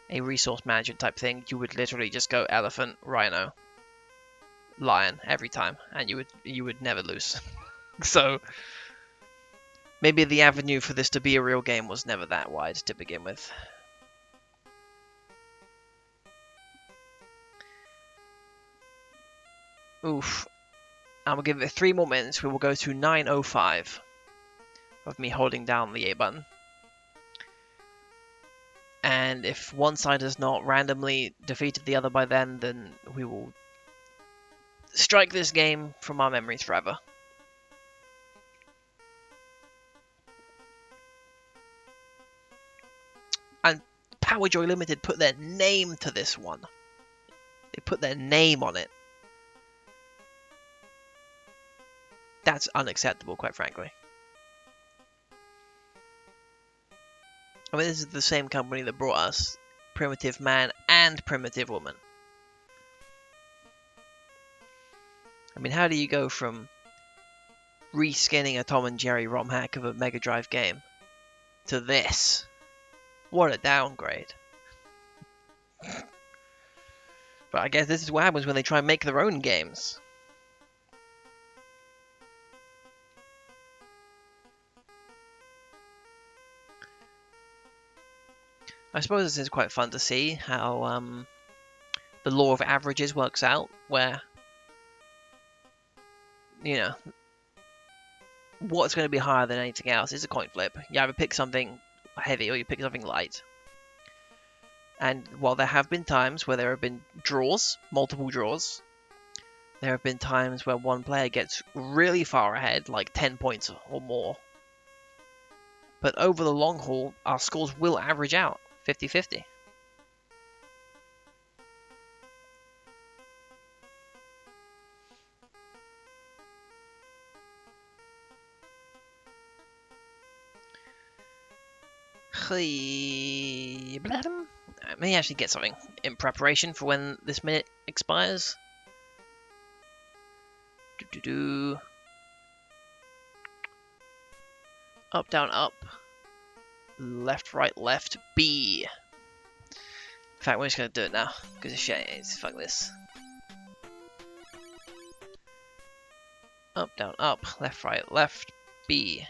a resource management type thing, you would literally just go elephant, rhino, lion every time, and you would never lose. So maybe the avenue for this to be a real game was never that wide to begin with. Oof. I'm gonna give it 3 more minutes. We will go to 9:05 of me holding down the A button. And if one side has not randomly defeated the other by then we will strike this game from our memories forever. And Powerjoy Limited put their name to this one. They put their name on it. That's unacceptable, quite frankly. I mean, this is the same company that brought us Primitive Man and Primitive Woman. I mean, how do you go from reskinning a Tom and Jerry ROM hack of a Mega Drive game to this? What a downgrade. But I guess this is what happens when they try and make their own games. I suppose this is quite fun to see how the law of averages works out, where, you know, what's going to be higher than anything else is a coin flip. You either pick something heavy or you pick something light. And while there have been times where there have been draws, multiple draws, there have been times where one player gets really far ahead, like 10 points or more. But over the long haul, our scores will average out 50-50. I may actually get something in preparation for when this minute expires. Up, down, up. Left, right, left, B. In fact, we're just going to do it now, because it's shit. Fuck this. Up, down, up. Left, right, left, B.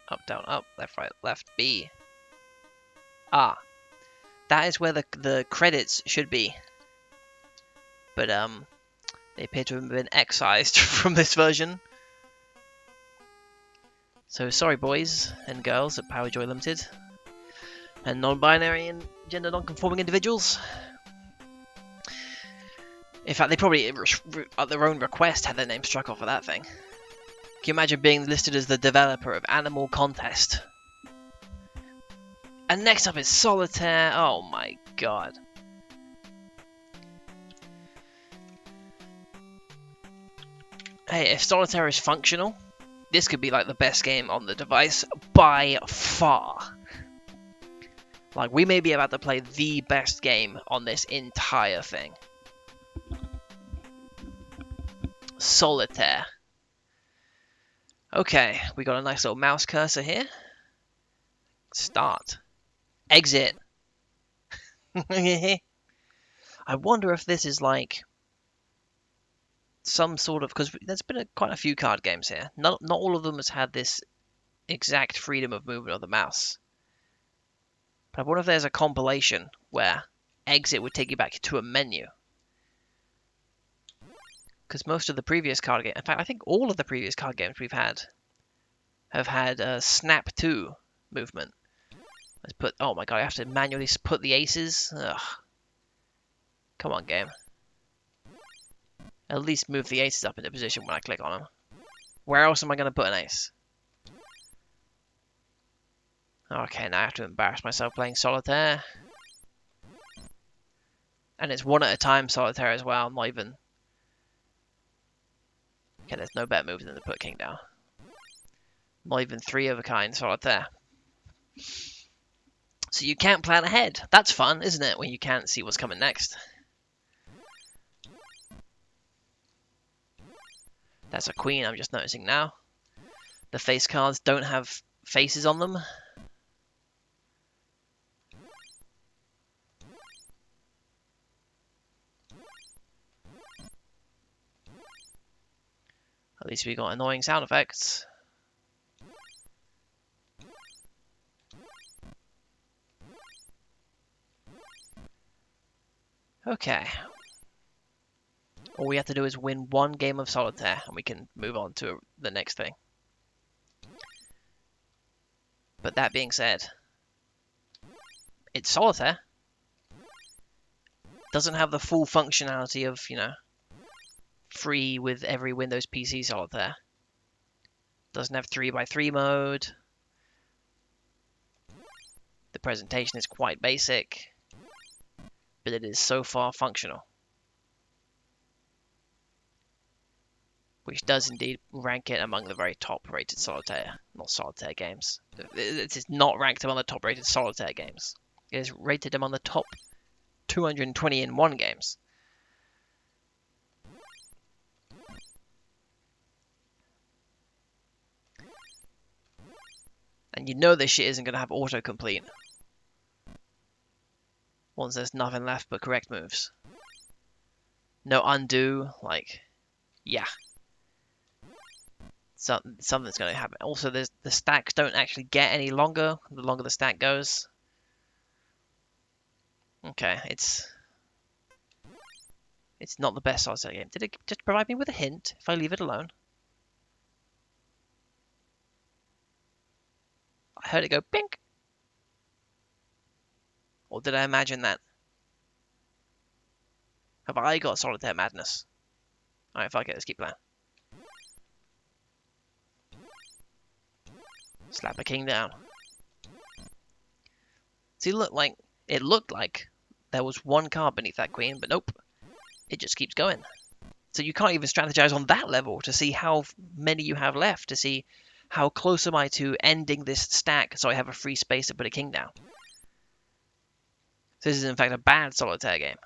Up, down, up. Left, right, left, B. Ah. That is where the credits should be. But, they appear to have been excised from this version. So sorry, boys and girls at Powerjoy Limited, and non-binary and gender non-conforming individuals. In fact, they probably, at their own request, had their name struck off of that thing. Can you imagine being listed as the developer of Animal Contest? And next up is Solitaire. Oh my god. Hey, if Solitaire is functional, this could be like the best game on the device by far. Like, we may be about to play the best game on this entire thing. Solitaire. Okay, we got a nice little mouse cursor here. Start. Exit. I wonder if this is like some sort of, because there's been quite a few card games here. Not all of them has had this exact freedom of movement of the mouse. But I wonder if there's a compilation where exit would take you back to a menu. Because most of the previous card games, in fact, I think all of the previous card games we've had have had snap to movement. Let's put, oh my god, I have to manually put the aces. Ugh. Come on, game. At least move the aces up into position when I click on them. Where else am I going to put an ace? Okay, now I have to embarrass myself playing Solitaire. And it's one at a time Solitaire as well. I'm not even... Okay, there's no better move than to put king down. Not even 3 of a kind Solitaire. So you can't plan ahead. That's fun, isn't it? When you can't see what's coming next. That's a queen, I'm just noticing now. The face cards don't have faces on them. At least we got annoying sound effects. Okay. All we have to do is win one game of Solitaire, and we can move on to the next thing. But that being said, it's Solitaire. Doesn't have the full functionality of, you know, free with every Windows PC Solitaire. Doesn't have 3x3 mode. The presentation is quite basic, but it is so far functional. Which does indeed rank it among the very top-rated Solitaire, not Solitaire games. It is not ranked among the top-rated Solitaire games. It is rated among the top 220 in one games. And you know this shit isn't going to have autocomplete once there's nothing left but correct moves. No undo, like, yeah. Something's going to happen. Also, the stacks don't actually get any longer the longer the stack goes. Okay, it's not the best Solitaire game. Did it just provide me with a hint if I leave it alone? I heard it go pink. Or did I imagine that? Have I got Solitaire madness? Alright, fuck it, let's keep playing. Slap a king down. See, look, like, it looked like there was one card beneath that queen, but nope. It just keeps going. So you can't even strategize on that level to see how many you have left, to see how close am I to ending this stack so I have a free space to put a king down. So this is in fact a bad Solitaire game.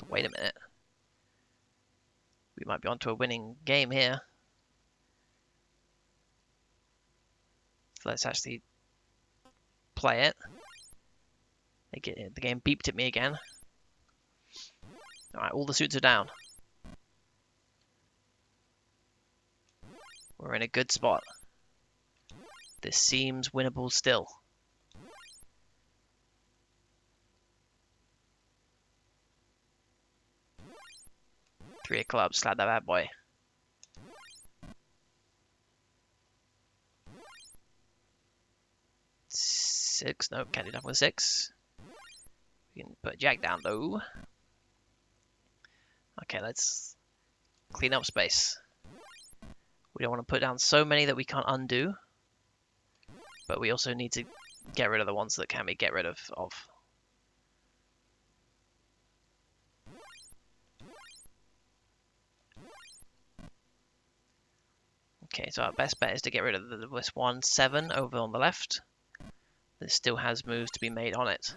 Wait a minute. We might be onto a winning game here. So let's actually play it. The game beeped at me again. Alright, all the suits are down. We're in a good spot. This seems winnable still. Three of clubs, slap that bad boy. Six, no, can't do nothing with six. We can put jack down though. Okay, let's clean up space. We don't want to put down so many that we can't undo. But we also need to get rid of the ones that can be get rid of. Okay, so our best bet is to get rid of this 1-7 over on the left. This still has moves to be made on it.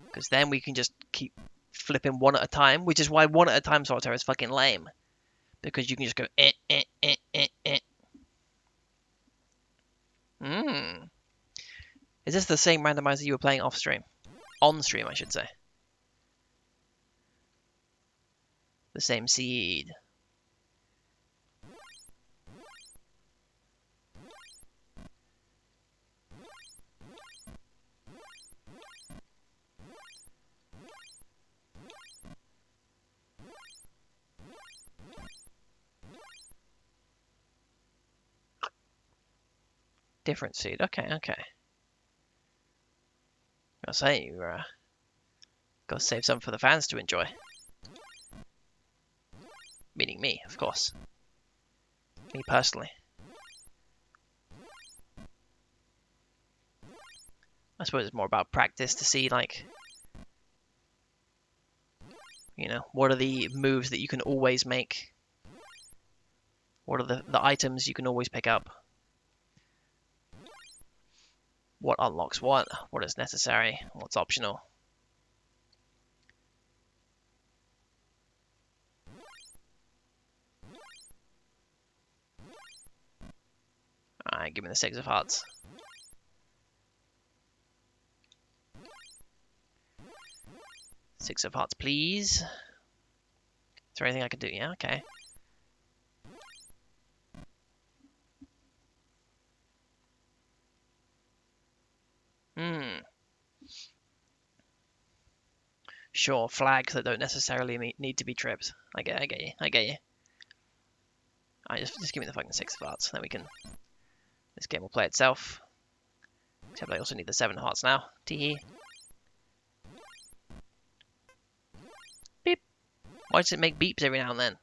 Because then we can just keep flipping one at a time, which is why one at a time Solitaire is fucking lame. Because you can just go Is this the same randomizer you were playing off stream? On stream, I should say. The same seed. Different seed. Okay, okay. I was saying, you gotta save some for the fans to enjoy. Meaning me, of course. Me personally. I suppose it's more about practice to see, like, you know, what are the moves that you can always make? What are the items you can always pick up? What unlocks what? What is necessary? What's optional? Alright, give me the 6 of hearts. Six of hearts, please. Is there anything I can do? Yeah, okay. Sure, flags that don't necessarily need to be tripped. I get you. Alright, just give me the fucking 6 of hearts. Then we can... This game will play itself. Except I also need the 7 of hearts now. Tee. Beep. Why does it make beeps every now and then?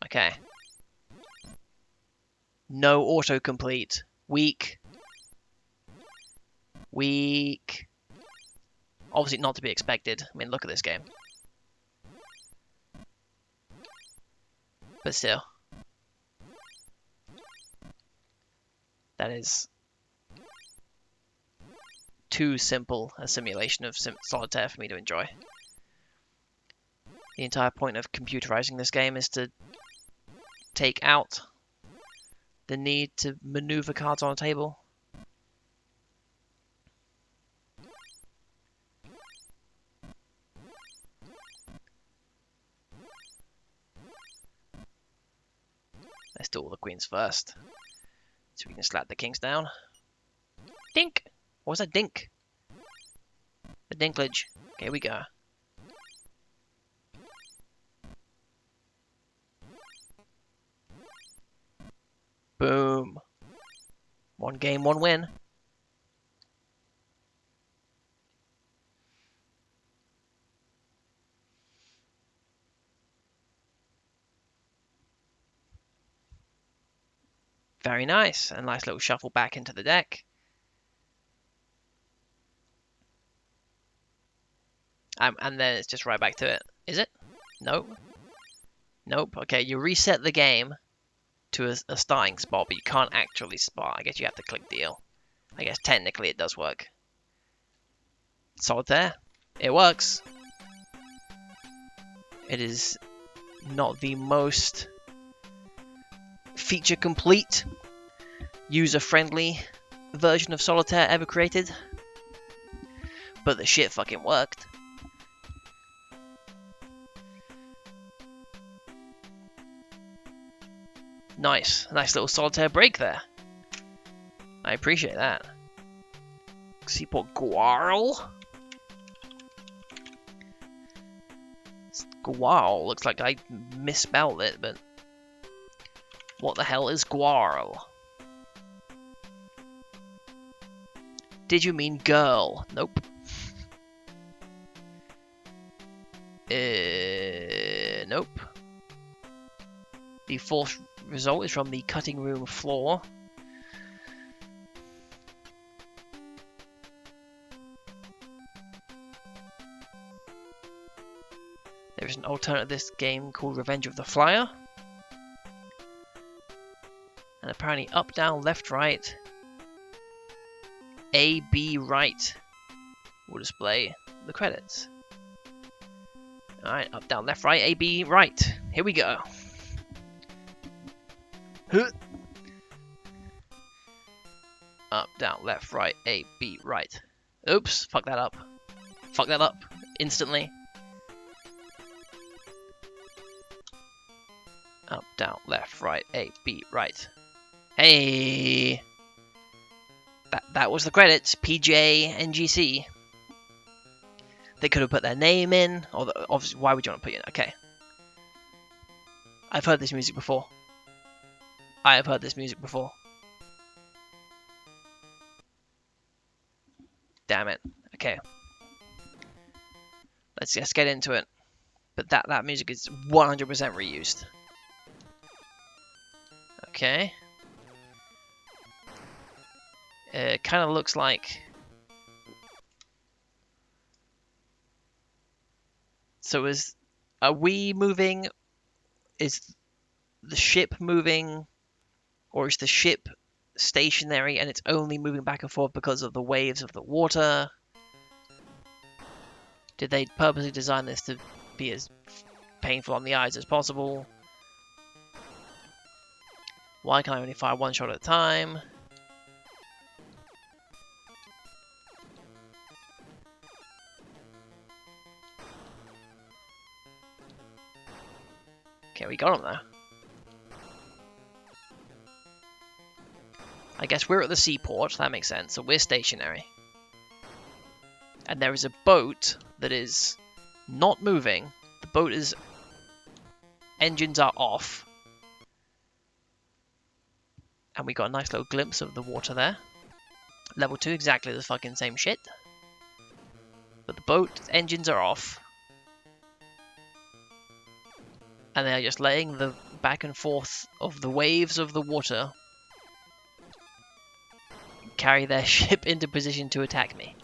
Okay. No autocomplete. Weak. Weak. Obviously not to be expected. I mean, look at this game. But still. That is too simple a simulation of Solitaire for me to enjoy. The entire point of computerizing this game is to take out the need to maneuver cards on a table. Let's do all the queens first, so we can slap the kings down. Dink! What was that dink? The dinklage. Okay, here we go. Boom. One game, one win. Very nice. A nice little shuffle back into the deck. And then it's just right back to it. Is it? Nope. Nope. Okay, you reset the game to a starting spot, but you can't actually spot. I guess you have to click deal. I guess technically it does work. Solitaire. It works. It is not the most feature complete, user-friendly version of Solitaire ever created, but the shit fucking worked. Nice little Solitaire break there. I appreciate that. Seaport Guarl. Guarl looks like I misspelled it, but what the hell is Guarl? Did you mean girl? Nope. Nope. The fourth result is from the cutting room floor. There is an alternate to this game called Revenge of the Flyer. And apparently up, down, left, right, A, B, right will display the credits. Alright, up, down, left, right, A, B, right. Here we go. Up, down, left, right, A, B, right. Oops, fuck that up. Fuck that up instantly. Up, down, left, right, A, B, right. Hey! That was the credits. PJ, NGC. They could have put their name in, or obviously, why would you want to put it in? Okay. I've heard this music before. I have heard this music before. Damn it. Okay. Let's just get into it. But that music is 100% reused. Okay. It kind of looks like... So are we moving? Is the ship moving? Or is the ship stationary and it's only moving back and forth because of the waves of the water? Did they purposely design this to be as painful on the eyes as possible? Why can I only fire one shot at a time? Okay, we got him there. I guess we're at the seaport, that makes sense, so we're stationary. And there is a boat that is not moving. The boat is... engines are off. And we got a nice little glimpse of the water there. Level 2, exactly the fucking same shit. But the boat engines are off. And they're just letting the back and forth of the waves of the water carry their ship into position to attack me.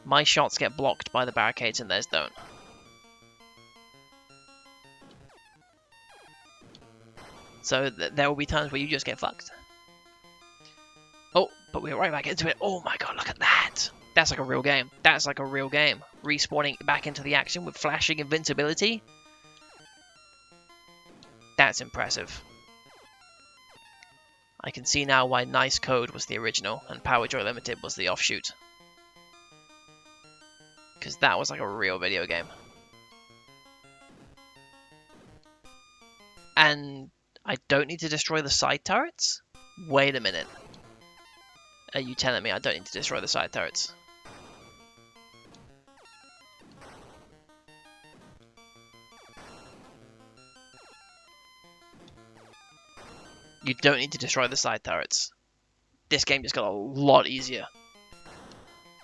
My shots get blocked by the barricades and theirs don't. So there will be times where you just get fucked. Oh, but we're right back into it. Oh my god, look at that! That's like a real game. That's like a real game. Respawning back into the action with flashing invincibility. That's impressive. I can see now why Nice Code was the original and Power Joy Limited was the offshoot. Because that was like a real video game. And I don't need to destroy the side turrets? Wait a minute. Are you telling me I don't need to destroy the side turrets? You don't need to destroy the side turrets. This game just got a lot easier.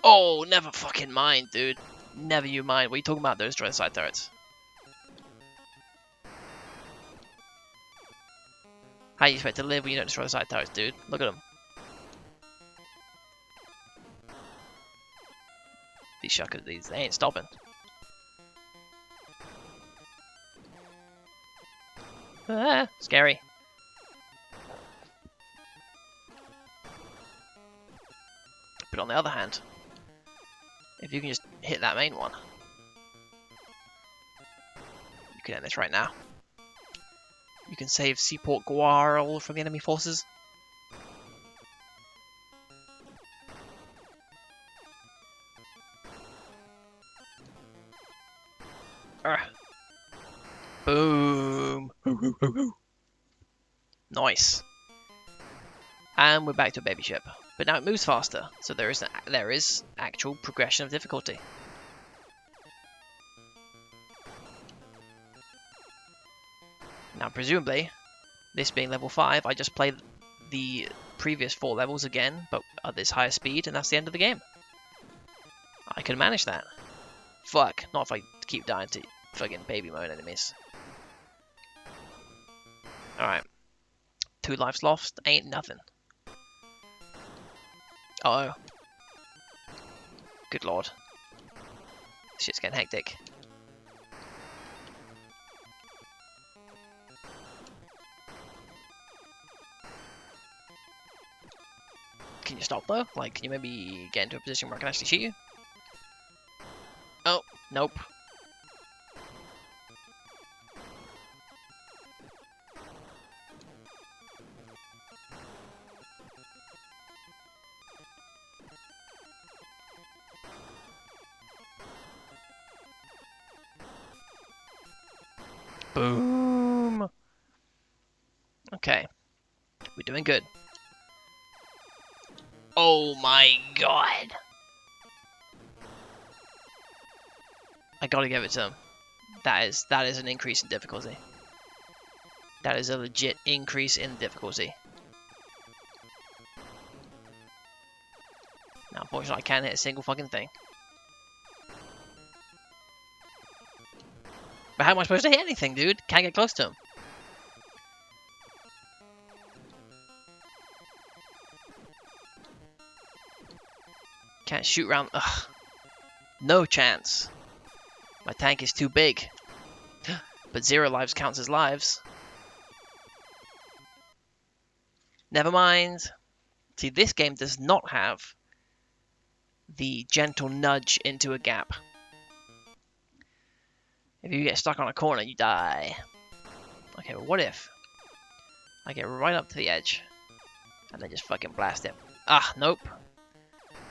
Oh, never fucking mind, dude. Never you mind. What are you talking about? Don't destroy the side turrets. How you expect to live when you don't destroy the side turrets, dude? Look at them. These shuckers, they ain't stopping. Ah, scary. But on the other hand, if you can just hit that main one, you can end this right now. You can save Seaport Guarl from the enemy forces. Boom! Nice. And we're back to a baby ship. But now it moves faster, so there is actual progression of difficulty. Now presumably, this being level 5, I just play the previous 4 levels again, but at this higher speed, and that's the end of the game. I can manage that. Fuck, not if I keep dying to fucking baby mode enemies. Alright. 2 lives lost, ain't nothing. Uh oh. Good lord. This shit's getting hectic. Can you stop though? Like, can you maybe get into a position where I can actually shoot you? Oh, nope. Boom! Okay. We're doing good. Oh my god! I gotta give it to him. That is an increase in difficulty. That is a legit increase in difficulty. Now, unfortunately, I can't hit a single fucking thing. But how am I supposed to hit anything, dude? Can't get close to him. shoot round. Ugh. No chance. My tank is too big. But 0 lives counts as lives. Never mind. See, this game does not have the gentle nudge into a gap. If you get stuck on a corner, you die. Okay, but what if I get right up to the edge and then just fucking blast it? Ah, nope.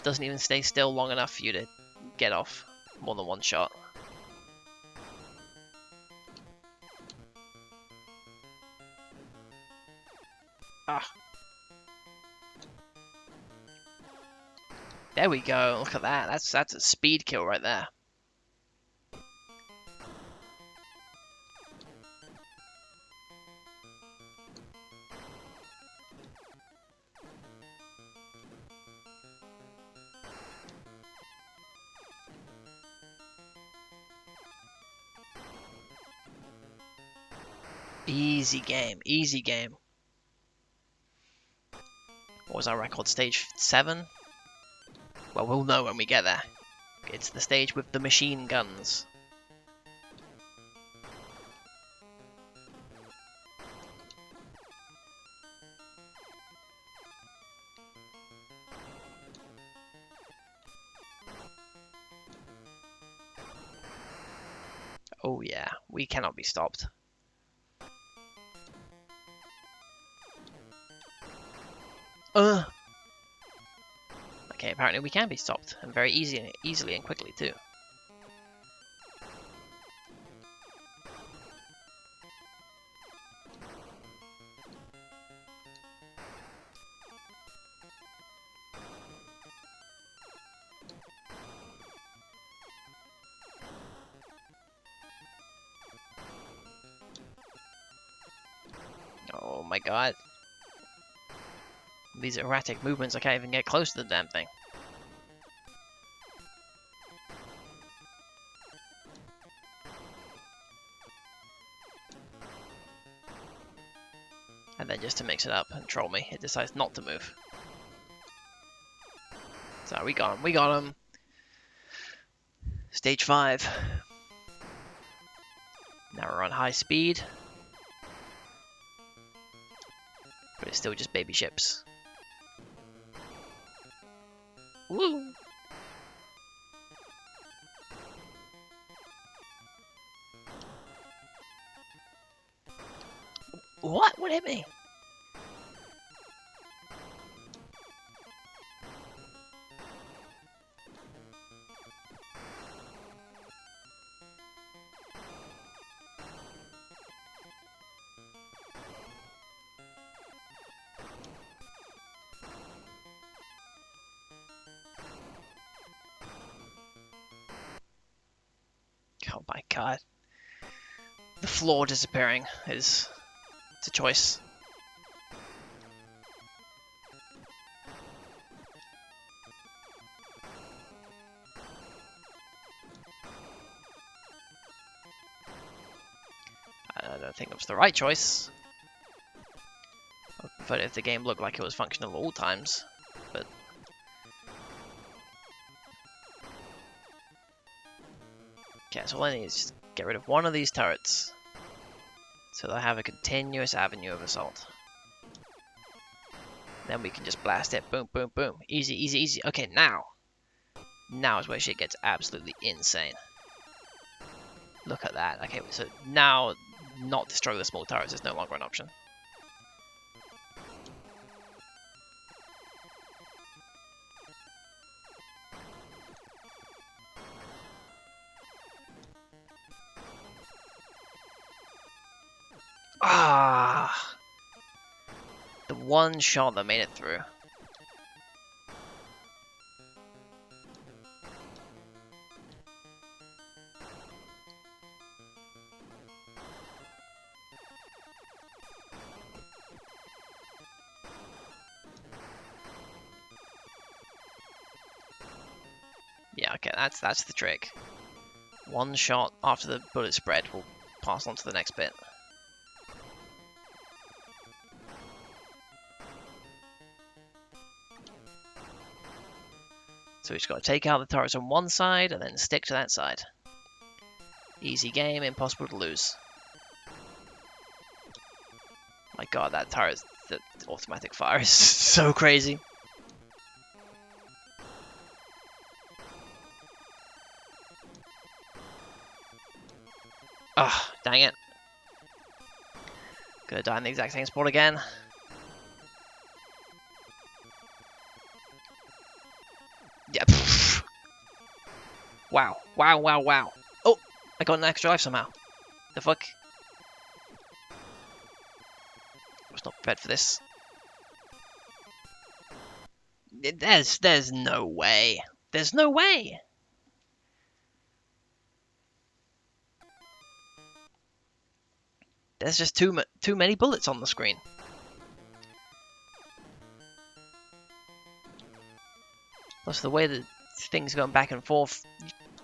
Doesn't even stay still long enough for you to get off more than one shot. Ah. There we go. Look at that. That's a speed kill right there. Easy game. Easy game. What was our record? Stage 7? Well, we'll know when we get there. It's the stage with the machine guns. Oh yeah, we cannot be stopped. Okay, apparently we can be stopped, and very easily and quickly too. Oh my god. These erratic movements, I can't even get close to the damn thing. And then just to mix it up and troll me, it decides not to move. So we got him, we got him. Stage 5. Now we're on high speed. But it's still just baby ships. Woo! What? What hit me? Oh my god. The floor disappearing is... it's a choice. I don't think it was the right choice. I would prefer if the game looked like it was functional at all times, but... okay, so all I need is just get rid of one of these turrets, so that I have a continuous avenue of assault. Then we can just blast it, boom, boom, boom. Easy, easy, easy. Okay, now. Now is where shit gets absolutely insane. Look at that. Okay, so now not destroy the small turrets is no longer an option. Ah! The one shot that made it through. Yeah, okay, that's the trick. One shot after the bullet spread will pass on to the next bit. So we just got to take out the turrets on one side and then stick to that side. Easy game, impossible to lose. My god, that turret, the automatic fire is so crazy. Ah, dang it. Gonna die in the exact same spot again. Yeah. Wow, wow, wow, wow. Oh, I got an extra life somehow. The fuck? I was not prepared for this. There's no way. There's no way. There's just too many bullets on the screen. Plus the way that things going back and forth,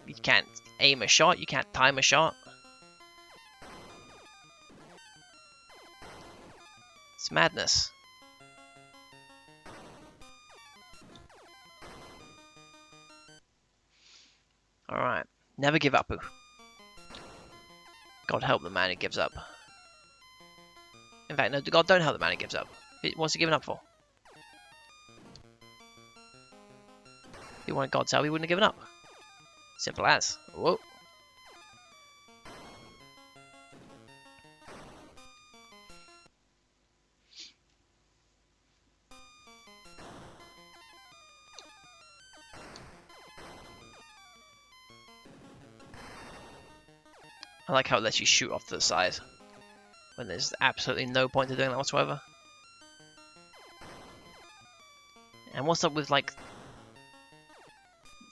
you can't aim a shot, you can't time a shot. It's madness. Alright, never give up. God help the man who gives up. In fact, no, God don't help the man who gives up. What's he giving up for? If he wanted God's help, he wouldn't have given up. Simple as. Whoa. I like how it lets you shoot off to the side when there's absolutely no point to doing that whatsoever. And what's up with, like,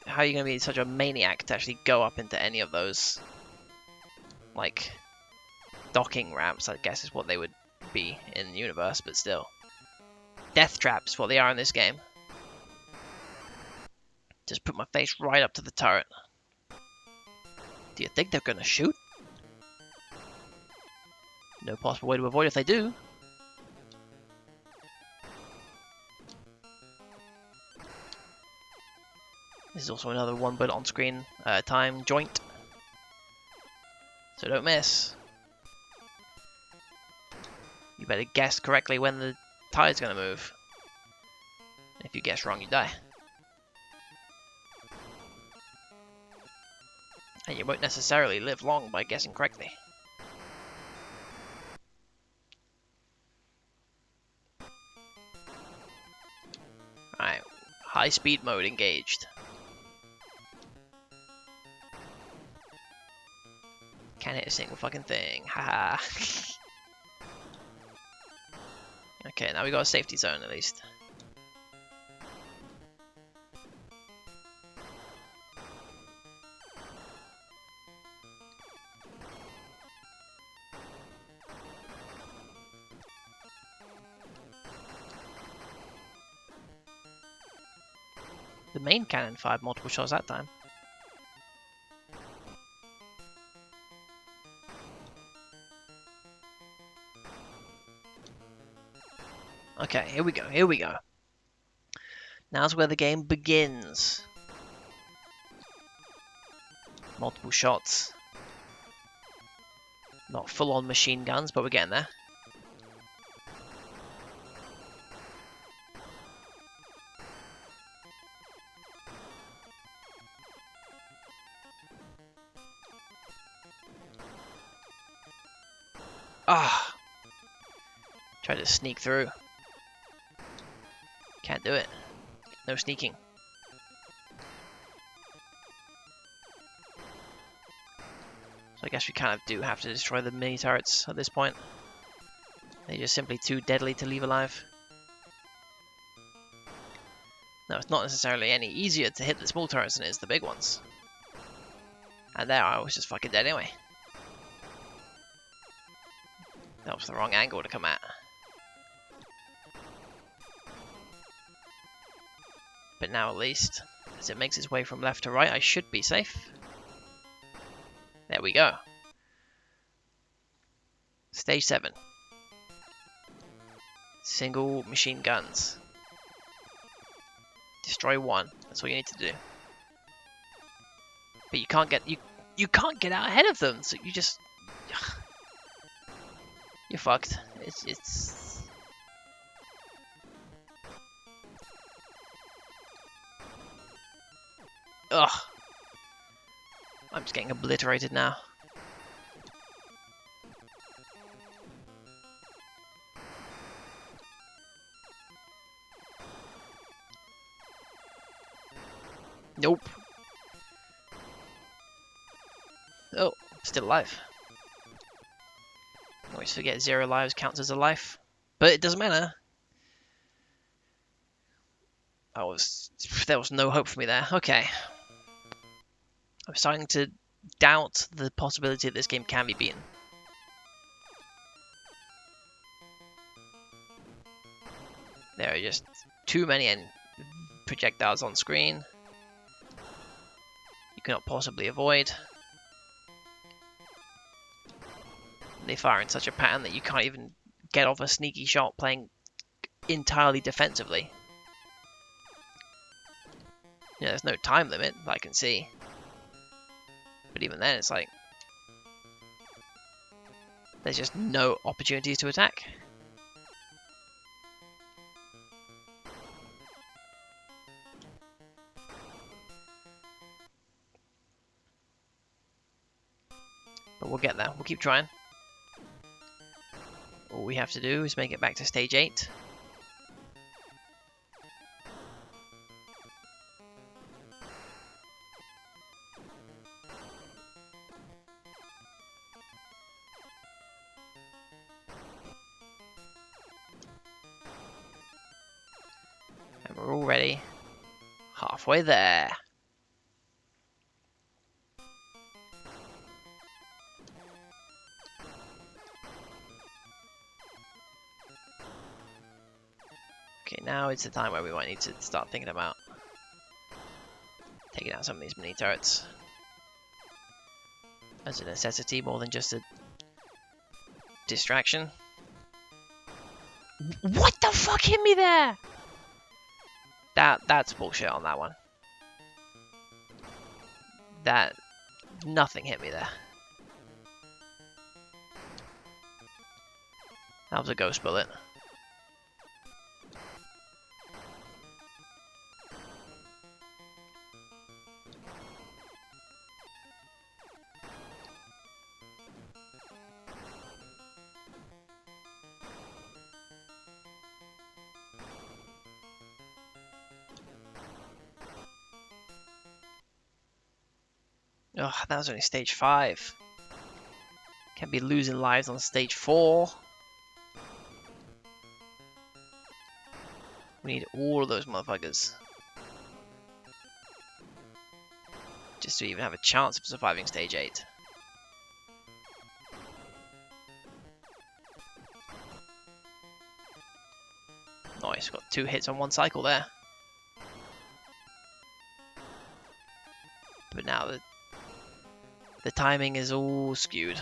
how are you going to be such a maniac to actually go up into any of those, like, docking ramps, I guess is what they would be in the universe, but still. Death traps, what they are in this game. Just put my face right up to the turret. Do you think they're going to shoot? No possible way to avoid if they do. This is also another one bullet on screen time joint. So don't miss. You better guess correctly when the tire's going to move. If you guess wrong, you die. And you won't necessarily live long by guessing correctly. Alright, high speed mode engaged. Can't hit a single fucking thing, haha. Okay, now we got a safety zone at least. The main cannon fired multiple shots that time. Okay, here we go, here we go. Now's where the game begins. Multiple shots. Not full-on machine guns, but we're getting there. Ah! Try to sneak through. Can't do it. No sneaking. So I guess we kind of do have to destroy the mini turrets at this point. They're just simply too deadly to leave alive. No, it's not necessarily any easier to hit the small turrets than it is the big ones. And there, I was just fucking dead anyway. That was the wrong angle to come at. But now at least, as it makes its way from left to right, I should be safe. There we go. Stage 7. Single machine guns. Destroy one. That's all you need to do. But you can't get out ahead of them. So you just you're fucked. It's ugh. I'm just getting obliterated now. Nope. Oh, still alive. Always forget 0 lives counts as a life. But it doesn't matter. There was no hope for me there. Okay. I'm starting to doubt the possibility that this game can be beaten. There are just too many projectiles on screen. You cannot possibly avoid. They fire in such a pattern that you can't even get off a sneaky shot playing entirely defensively. Yeah, there's no time limit that I can see. But even then, it's like there's just no opportunities to attack. But we'll get there. We'll keep trying. All we have to do is make it back to stage 8. And we're already halfway there. Okay, now it's the time where we might need to start thinking about taking out some of these mini turrets as a necessity more than just a distraction. What the fuck hit me there? That's bullshit on that one. Nothing hit me there. That was a ghost bullet. Ugh, that was only stage 5. Can't be losing lives on stage 4. We need all of those motherfuckers just to even have a chance of surviving stage 8. Nice, got 2 hits on 1 cycle there. But now the timing is all skewed.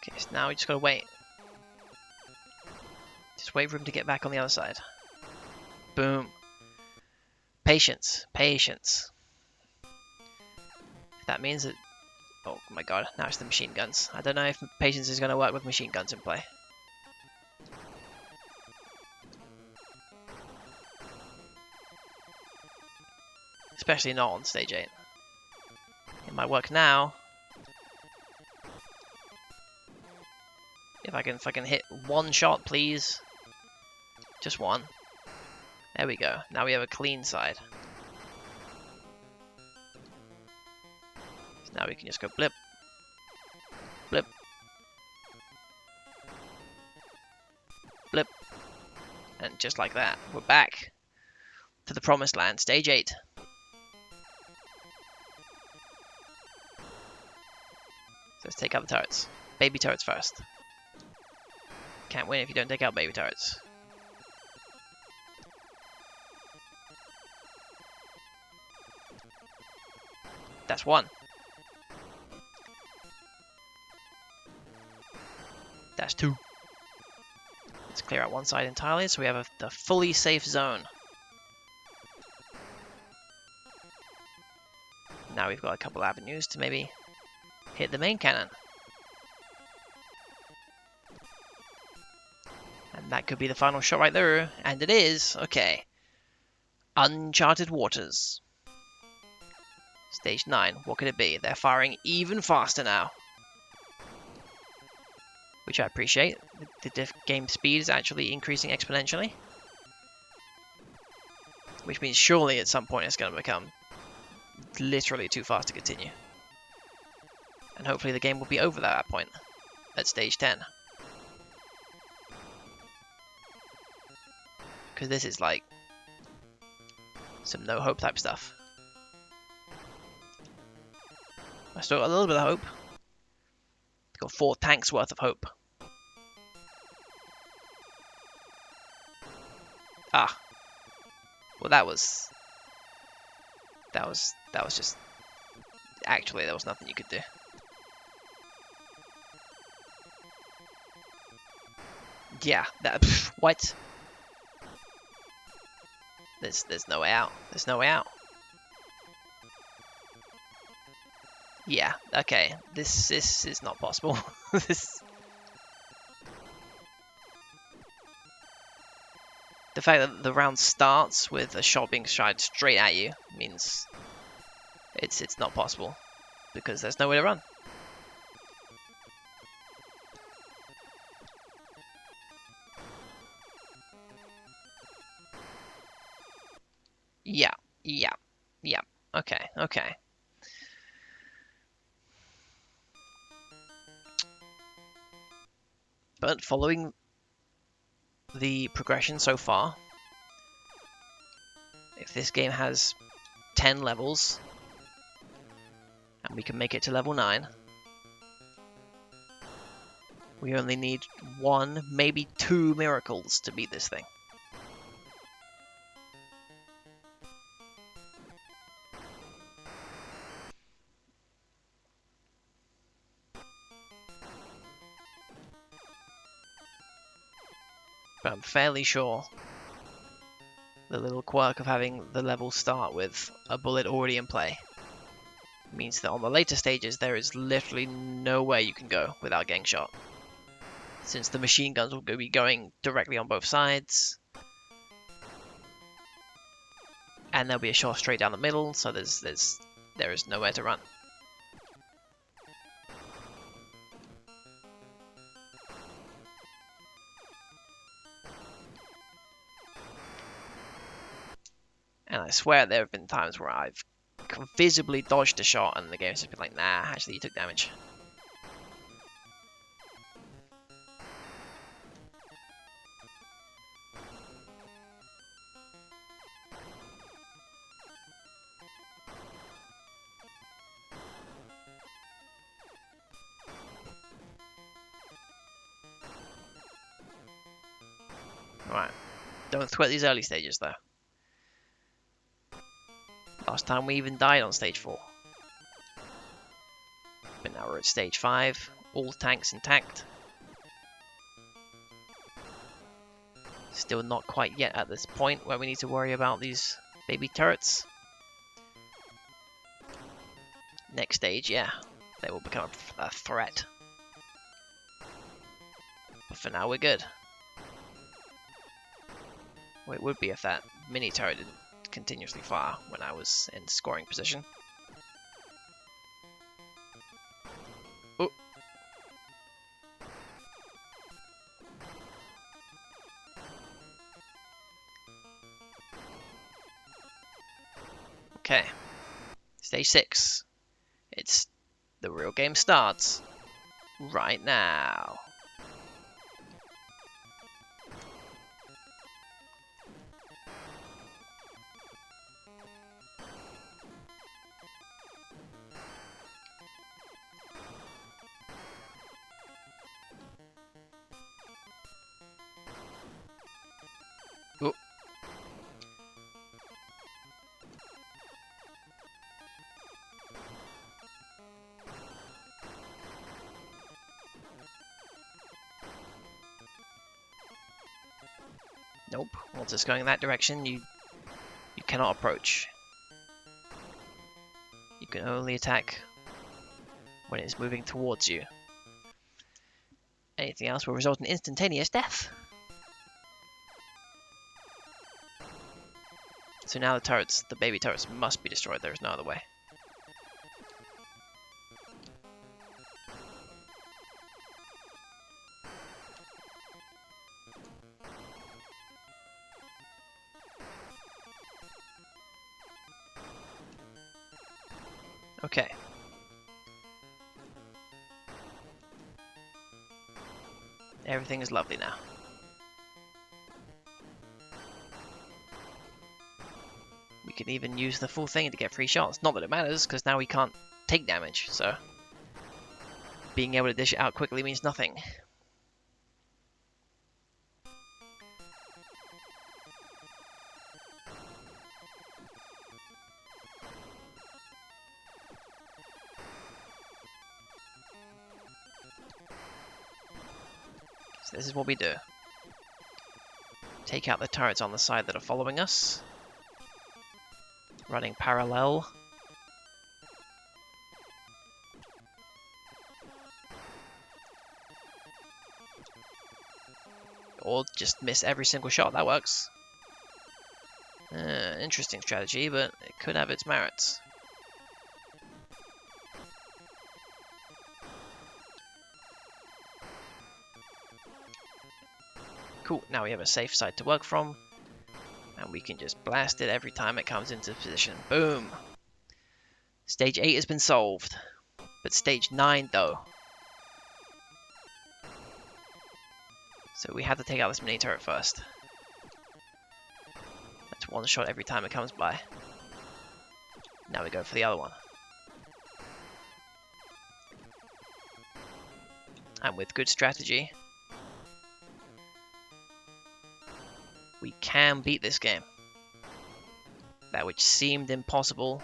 Okay, so now we just gotta wait. Just wait for him to get back on the other side. Boom. Patience. Patience. That means that... Oh my god, now it's the machine guns. I don't know if patience is gonna work with machine guns in play. Especially not on stage 8. It might work now. If I can hit 1 shot, please. Just 1. There we go. Now we have a clean side. So now we can just go blip, blip, blip, And just like that, we're back to the promised land, stage 8. So let's take out the turrets. Baby turrets first. Can't win if you don't take out baby turrets. That's 1. That's 2. Let's clear out one side entirely so we have a fully safe zone. Now we've got a couple avenues to maybe hit the main cannon. And that could be the final shot right there. And it is. Okay. Uncharted waters. Stage 9. What could it be? They're firing even faster now. Which I appreciate. The game speed is actually increasing exponentially. Which means surely at some point it's going to become literally too fast to continue. And hopefully the game will be over at that point. At stage 10. Because this is like some no hope type stuff. I still got a little bit of hope. Got 4 tanks worth of hope. Ah. Well, that was just... Actually, there was nothing you could do. Yeah, that... What? There's no way out. There's no way out. Yeah, okay. This is not possible. The fact that the round starts with a shot being shot straight at you means it's not possible because there's no way to run. Yeah. Okay. But following the progression so far, if this game has 10 levels and we can make it to level 9, we only need 1, maybe 2 miracles to beat this thing. But I'm fairly sure the little quirk of having the level start with a bullet already in play means that on the later stages there is literally no way you can go without getting shot. Since the machine guns will be going directly on both sides. And there'll be a shot straight down the middle, so there is nowhere to run. And I swear there have been times where I've visibly dodged a shot and the game's just been like, nah, actually you took damage. Right. Don't sweat these early stages though. Last time we even died on stage 4. But now we're at stage 5. All tanks intact. Still not quite yet at this point where we need to worry about these baby turrets. Next stage, yeah. They will become a threat. But for now we're good. Well, it would be if that mini turret didn't continuously fire when I was in scoring position. Oh. Okay. Stage 6. It's the real game starts right now. Nope. Once it's going in that direction, you cannot approach. You can only attack when it's moving towards you. Anything else will result in instantaneous death. So now the turrets, the baby turrets, must be destroyed. There is no other way. Okay. Everything is lovely now. We can even use the full thing to get free shots. Not that it matters, because now we can't take damage, so being able to dish it out quickly means nothing. So this is what we do. Take out the turrets on the side that are following us. Running parallel. Or just miss every single shot, that works. Interesting strategy, but it could have its merits. Cool, now we have a safe side to work from. And we can just blast it every time it comes into position. Boom! Stage 8 has been solved. But stage 9, though. So we have to take out this mini turret first. That's one shot every time it comes by. Now we go for the other one. And with good strategy, we can beat this game. That which seemed impossible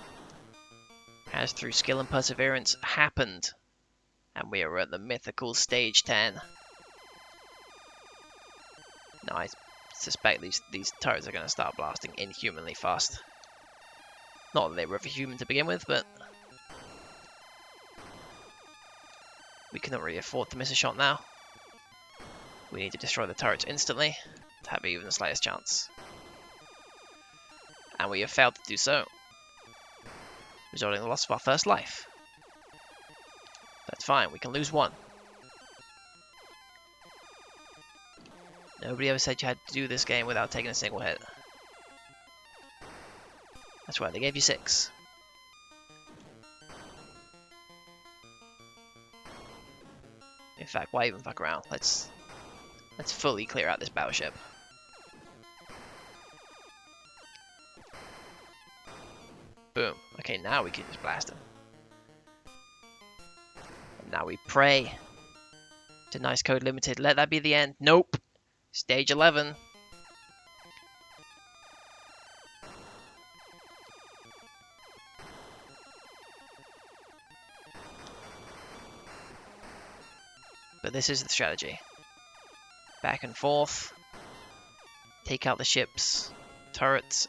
has, through skill and perseverance, happened. And we are at the mythical stage 10. Now I suspect these turrets are going to start blasting inhumanly fast. Not that they were ever human to begin with, but we cannot really afford to miss a shot now. We need to destroy the turrets instantly to have even the slightest chance. And we have failed to do so, resulting in the loss of our first life. That's fine, we can lose one. Nobody ever said you had to do this game without taking a single hit. That's why they gave you 6. In fact, why even fuck around? Let's fully clear out this battleship. Boom. Okay, now we can just blast them. And now we pray to Nice Code Limited. Let that be the end. Nope. Stage 11. But this is the strategy. Back and forth. Take out the ships, turrets,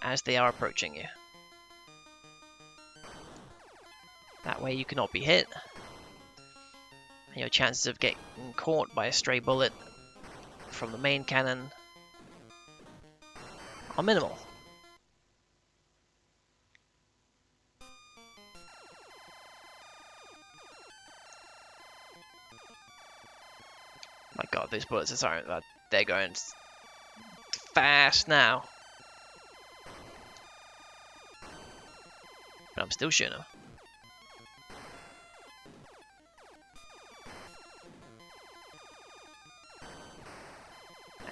as they are approaching you. That way you cannot be hit. And your chances of getting caught by a stray bullet from the main cannon are minimal. My god, these bullets are sorry, they're going fast now. But I'm still shooting them.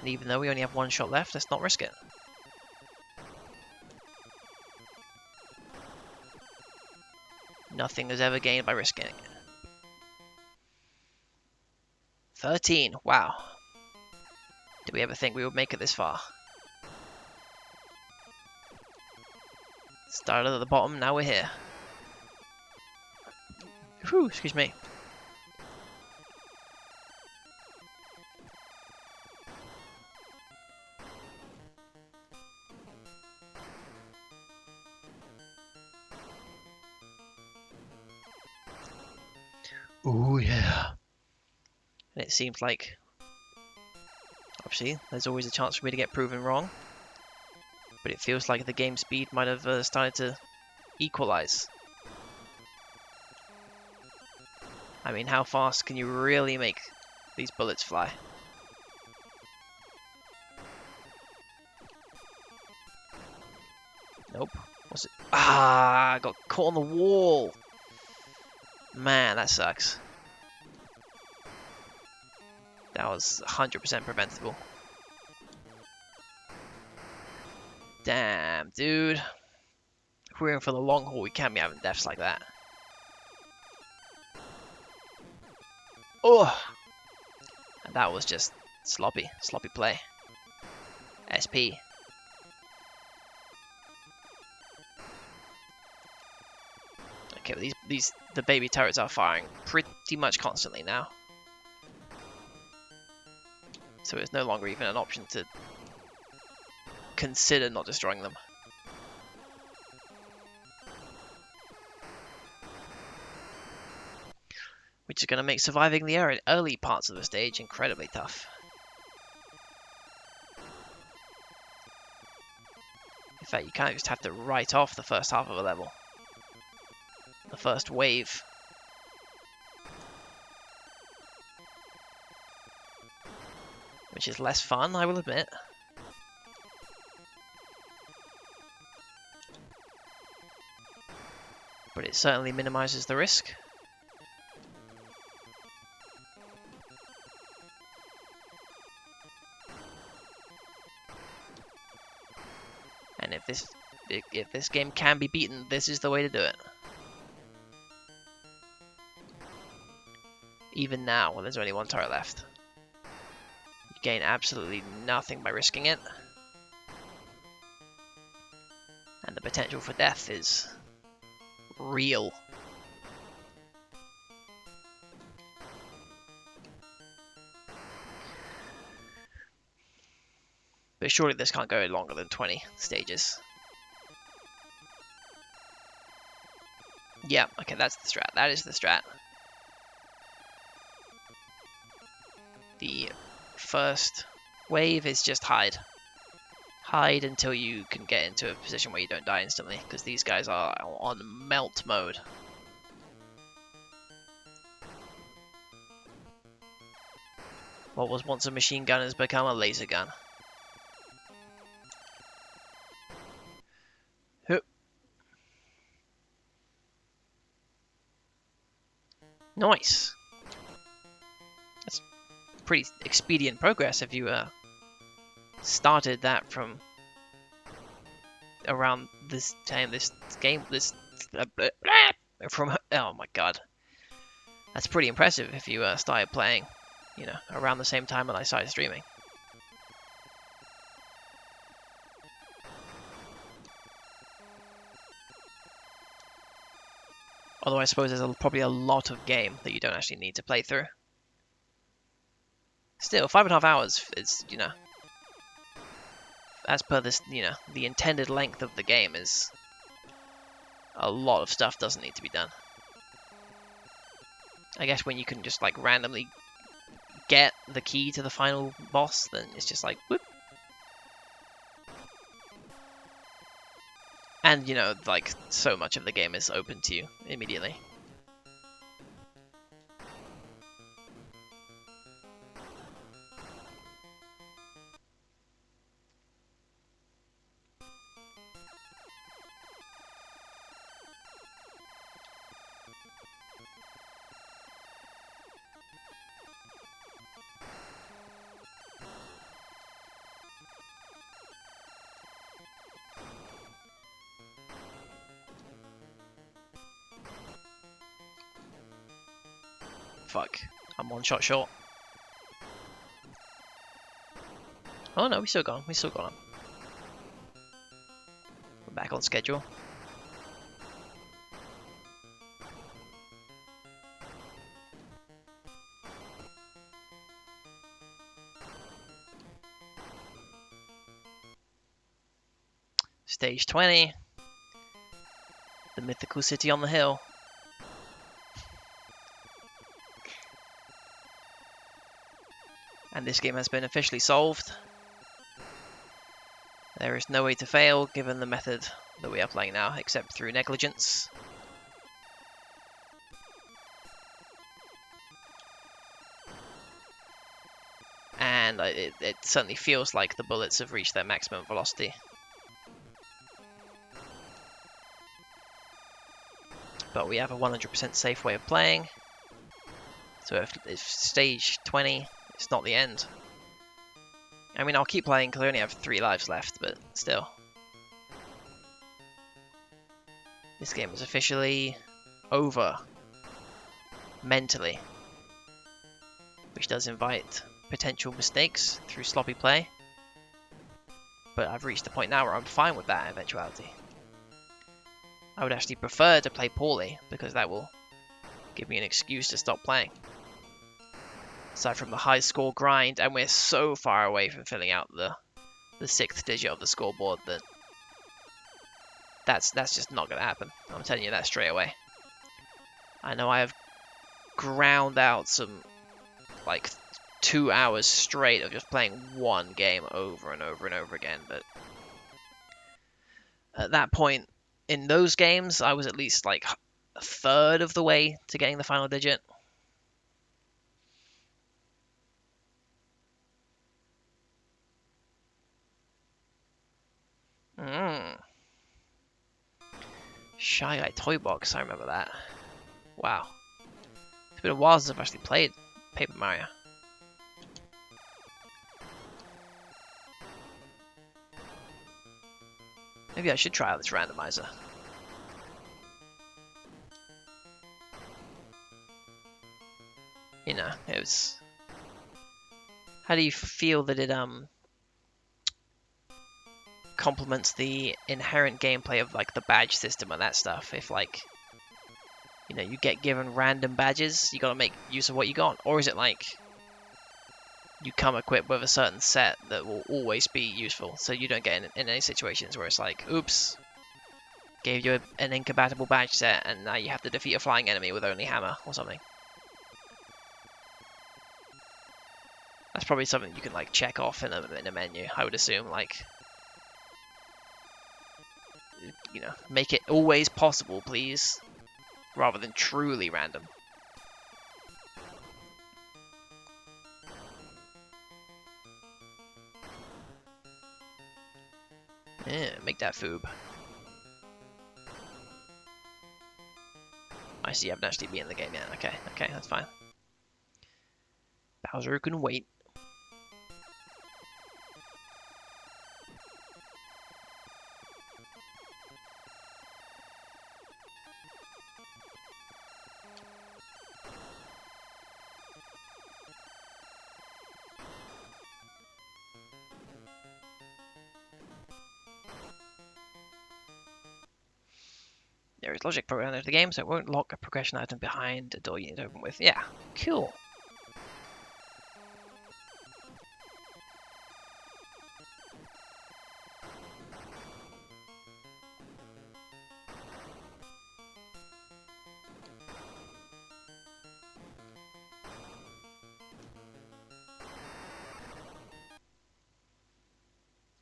And even though we only have one shot left, let's not risk it. Nothing is ever gained by risking it. 13, wow. Did we ever think we would make it this far? Started at the bottom, now we're here. Whew, excuse me. Ooh, yeah. And it seems like, obviously, there's always a chance for me to get proven wrong. But it feels like the game speed might have started to equalize. I mean, how fast can you really make these bullets fly? Nope. What's it? Ah, I got caught on the wall. Man, that sucks. That was 100% preventable. Damn, dude. If we're in for the long haul, we can't be having deaths like that. Oh! And that was just sloppy play. SP. Okay, well the baby turrets are firing pretty much constantly now. So it's no longer even an option to consider not destroying them. Which is going to make surviving the early parts of the stage incredibly tough. In fact, you kind of just have to write off the first half of a level. The first wave. Which is less fun, I will admit. But it certainly minimizes the risk. And if this game can be beaten, this is the way to do it. Even now, when there's only one turret left. You gain absolutely nothing by risking it. And the potential for death is real. But surely this can't go longer than 20 stages. Yeah, okay, that's the strat. That is the strat. The first wave is just hide. Hide until you can get into a position where you don't die instantly, because these guys are on melt mode. What was once a machine gun has become a laser gun. Nice. That's pretty expedient progress if you started that from around this time, from, oh my god. That's pretty impressive if you started playing, you know, around the same time when I started streaming. Although I suppose there's probably a lot of game that you don't actually need to play through. Still, 5.5 hours is, you know, as per this, you know, the intended length of the game is a lot of stuff doesn't need to be done. I guess when you can just like randomly get the key to the final boss, then it's just like whoop. And you know, like so much of the game is open to you immediately. Fuck. I'm one shot short. Oh no, we still got him. We still got him. We're back on schedule. Stage 20. The mythical city on the hill. And this game has been officially solved. There is no way to fail given the method that we are playing now, except through negligence. And it certainly feels like the bullets have reached their maximum velocity. But we have a 100% safe way of playing. So if stage 20, it's not the end. I mean, I'll keep playing because I only have 3 lives left, but still. This game is officially over. Mentally. Which does invite potential mistakes through sloppy play. But I've reached the point now where I'm fine with that eventuality. I would actually prefer to play poorly, because that will give me an excuse to stop playing. Aside from the high score grind, and we're so far away from filling out the 6th digit of the scoreboard that that's just not going to happen. I'm telling you that straight away. I know I have ground out some, like, 2 hours straight of just playing one game over and over and over again, but at that point, in those games, I was at least, like, a third of the way to getting the final digit. Shy Guy Toy Box, I remember that. Wow. It's been a while since I've actually played Paper Mario. Maybe I should try out this randomizer. You know, it was... How do you feel that it, complements the inherent gameplay of, like, the badge system and that stuff? If, like, you know, you get given random badges, you gotta make use of what you got? Or is it like you come equipped with a certain set that will always be useful, so you don't get in any situations where it's like, oops, gave you an incompatible badge set and now you have to defeat a flying enemy with only hammer or something? That's probably something you can, like, check off in a menu, I would assume, like, you know, make it always possible, please, rather than truly random. Yeah, make that foob. I see, you haven't actually been in the game yet. Okay, that's fine. Bowser can wait. There is logic programmed into the game, so it won't lock a progression item behind a door you need to open with. Yeah, cool.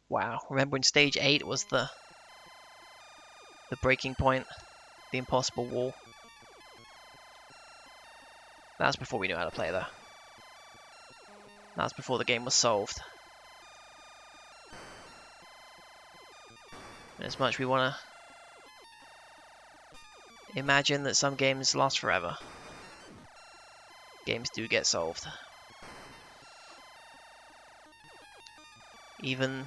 Wow, remember when stage 8 was the breaking point? The impossible wall. That was before we knew how to play, though. That was before the game was solved. And as much we want to imagine that some games last forever, games do get solved. Even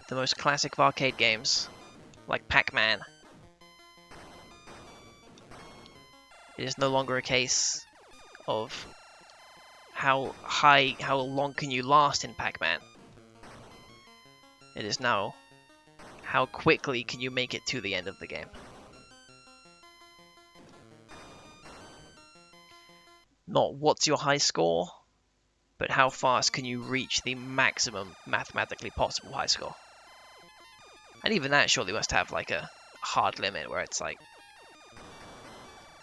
the most classic of arcade games, like Pac-Man. It is no longer a case of how long can you last in Pac-Man. It is now, how quickly can you make it to the end of the game. Not what's your high score, but how fast can you reach the maximum mathematically possible high score. And even that surely must have, like, a hard limit where it's like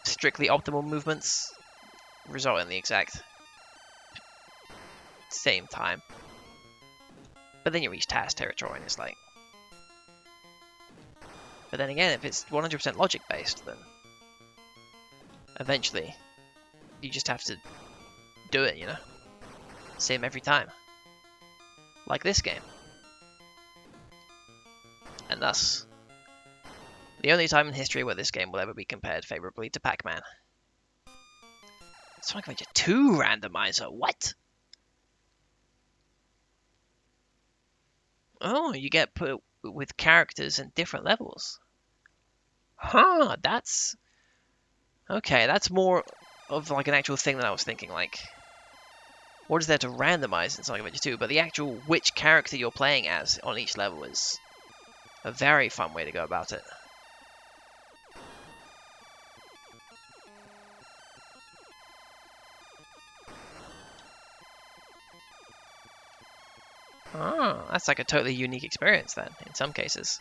strictly optimal movements result in the exact same time. But then you reach task territory and it's like... But then again, if it's 100% logic based, then eventually you just have to do it, you know? Same every time. Like this game. And thus, the only time in history where this game will ever be compared favorably to Pac-Man. Sonic Adventure 2 randomizer, what? Oh, you get put with characters in different levels. Huh, that's... Okay, that's more of like an actual thing than I was thinking, like... What is there to randomize in Sonic Adventure 2? But the actual which character you're playing as on each level is a very fun way to go about it. Oh, that's like a totally unique experience then, in some cases.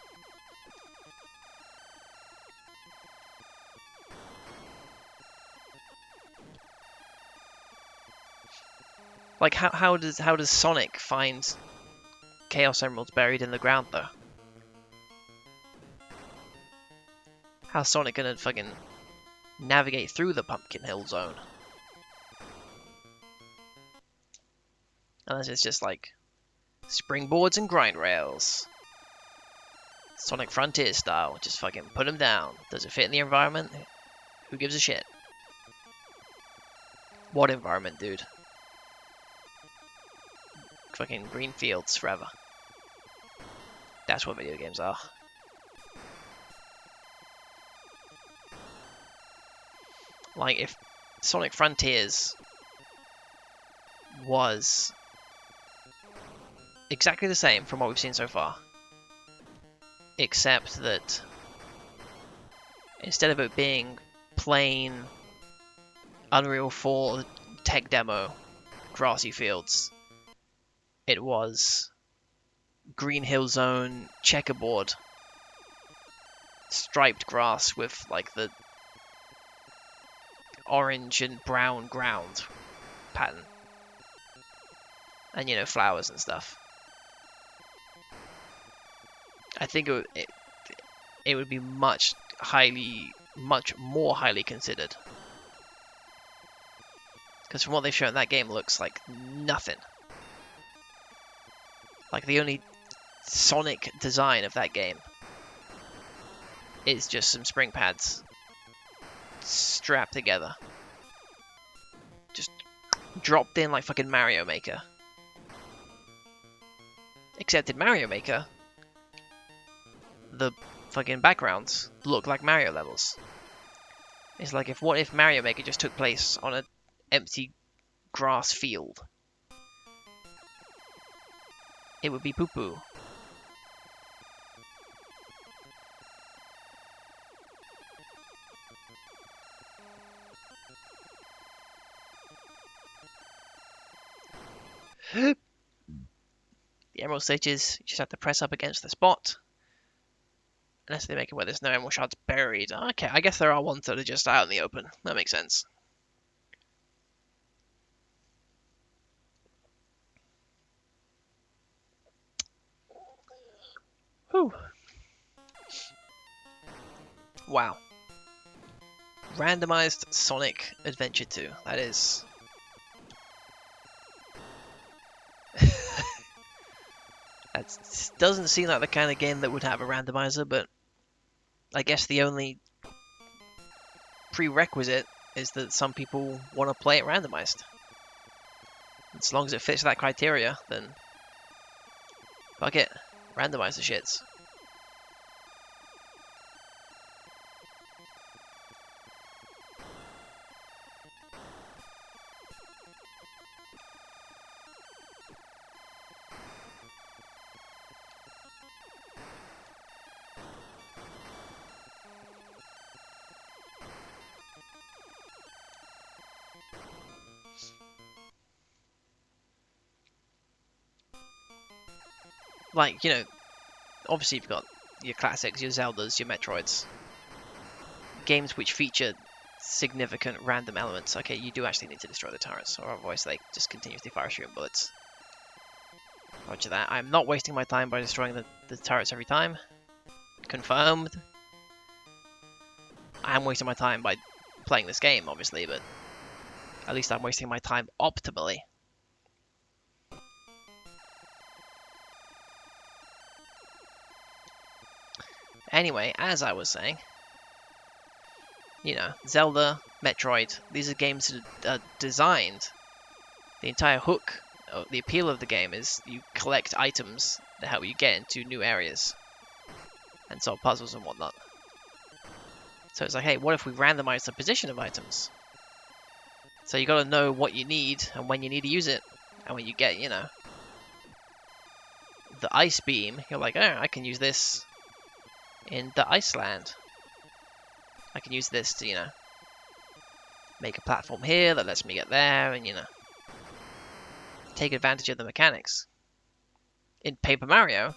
Like, how does Sonic find Chaos Emeralds buried in the ground, though? How's Sonic gonna fucking navigate through the Pumpkin Hill Zone? Unless it's just like springboards and grind rails. Sonic Frontier style, just fucking put them down. Does it fit in the environment? Who gives a shit? What environment, dude? Fucking green fields forever. That's what video games are. Like, if Sonic Frontiers was exactly the same from what we've seen so far, except that instead of it being plain Unreal 4 tech demo grassy fields, it was Green Hill Zone checkerboard striped grass with like the orange and brown ground pattern, and you know, flowers and stuff. I think it would be much more highly considered, because from what they've shown, that game looks like nothing. Like, the only Sonic design of that game is just some spring pads strapped together, just dropped in like fucking Mario Maker. Except in Mario Maker, the fucking backgrounds look like Mario levels. It's like, what if Mario Maker just took place on an empty grass field? It would be poo-poo. The emerald stages, you just have to press up against the spot. Unless they make it where there's no emerald shards buried. Okay, I guess there are ones that are just out in the open. That makes sense. Whew. Wow. Randomized Sonic Adventure 2. That is... That doesn't seem like the kind of game that would have a randomizer, but I guess the only prerequisite is that some people want to play it randomized. As long as it fits that criteria, then fuck it, randomize the shits. Like, you know, obviously you've got your classics, your Zeldas, your Metroids. Games which feature significant random elements. Okay, you do actually need to destroy the turrets, or otherwise they just continuously fire shooting bullets. Roger that. I'm not wasting my time by destroying the turrets every time. Confirmed. I am wasting my time by playing this game, obviously, but at least I'm wasting my time optimally. Anyway, as I was saying, you know, Zelda, Metroid, these are games that are designed. The entire hook, the appeal of the game is you collect items that help you get into new areas and solve puzzles and whatnot. So it's like, hey, what if we randomize the position of items? So you gotta know what you need and when you need to use it. And when you get, you know, the ice beam, you're like, oh, I can use this in the Iceland. I can use this to, you know, make a platform here that lets me get there and, you know, take advantage of the mechanics. In Paper Mario,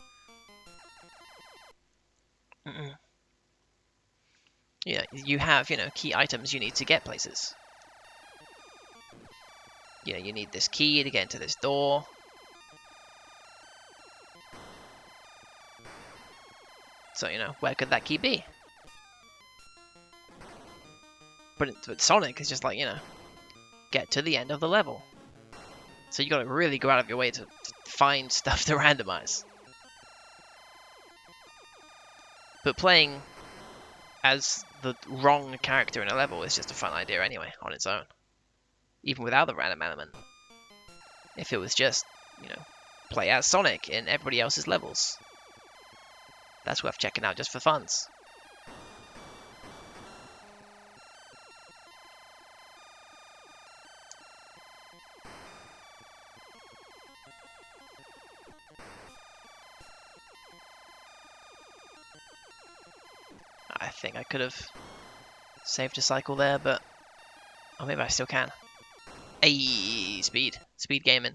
yeah, you have, you know, key items you need to get places. You know, you need this key to get into this door. So, you know, where could that key be? But Sonic is just like, you know, get to the end of the level. So you gotta really go out of your way to find stuff to randomize. But playing as the wrong character in a level is just a fun idea anyway, on its own. Even without the random element. If it was just, you know, play as Sonic in everybody else's levels. That's worth checking out just for funs. I think I could have saved a cycle there, but... oh, maybe I still can. Ayy, speed. Speed gaming.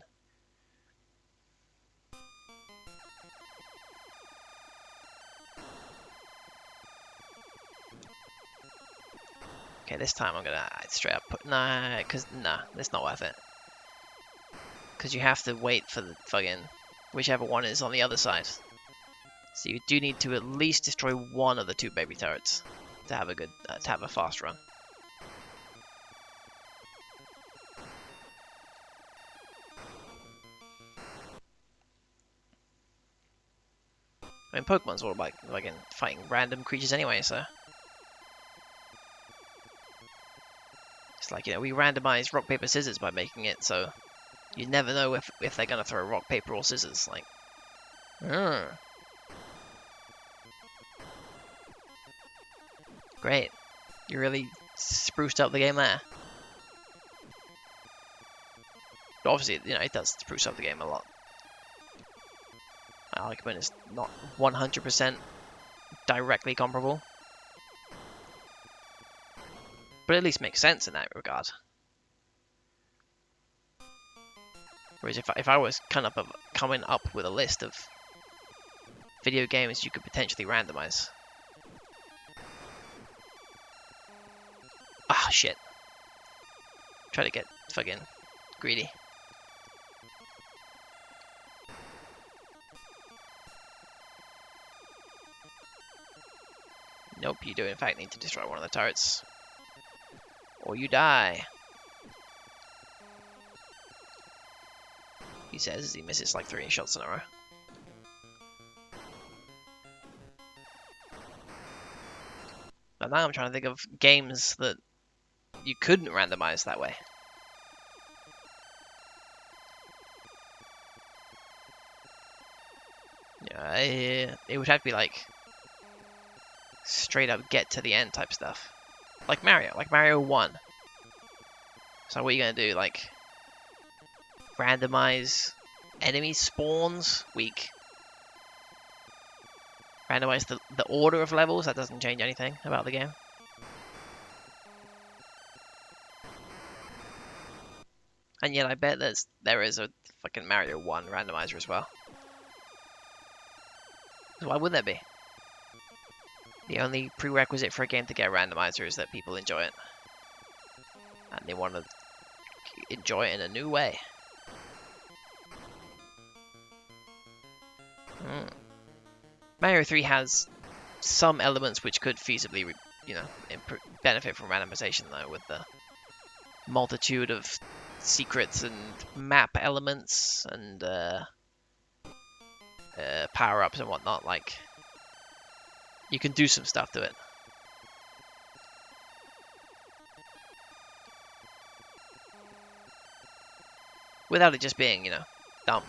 Okay, this time I'm gonna straight up put... nah, because, nah, it's not worth it. Because you have to wait for the fucking... whichever one is on the other side. So you do need to at least destroy one of the two baby turrets to have a good, to have a fast run. I mean, Pokemon's all about like fighting random creatures anyway, so it's like, you know, we randomize rock paper scissors by making it so you never know if they're gonna throw rock paper or scissors. Like, great, you really spruced up the game there. But obviously, you know, it does spruce up the game a lot. My argument is not 100% directly comparable, but at least makes sense in that regard. Whereas if I was coming up with a list of video games you could potentially randomize. Ah, shit. Try to get fucking greedy. Nope, you do in fact need to destroy one of the turrets. Or you die. He says as he misses like 3 shots in a row. But now I'm trying to think of games that you couldn't randomize that way. Yeah, it would have to be like straight up get to the end type stuff. Like Mario 1. So what are you gonna do? Like randomize enemy spawns? Weak. Randomize the order of levels? That doesn't change anything about the game. And yet I bet there is a fucking Mario 1 randomizer as well. So why would there be? The only prerequisite for a game to get a randomizer is that people enjoy it. And they want to enjoy it in a new way. Mm. Mario 3 has some elements which could feasibly, benefit from randomization, though, with the multitude of secrets and map elements and power-ups and whatnot. Like, you can do some stuff to it. Without it just being, dumb.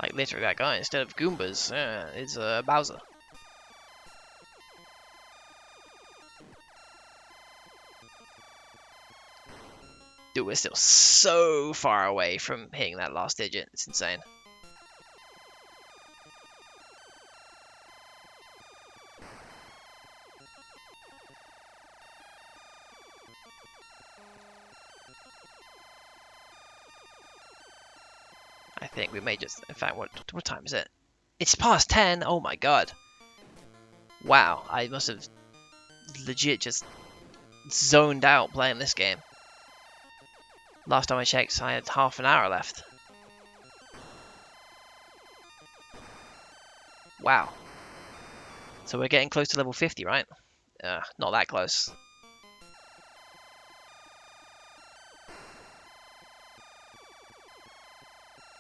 Like, literally, that guy, instead of Goombas, is Bowser. Dude, we're still so far away from hitting that last digit. It's insane. I think we may just... In fact, what time is it? It's past 10! Oh my god. Wow, I must have legit just zoned out playing this game. Last time I checked, I had half an hour left. Wow. So we're getting close to level 50, right? Not that close.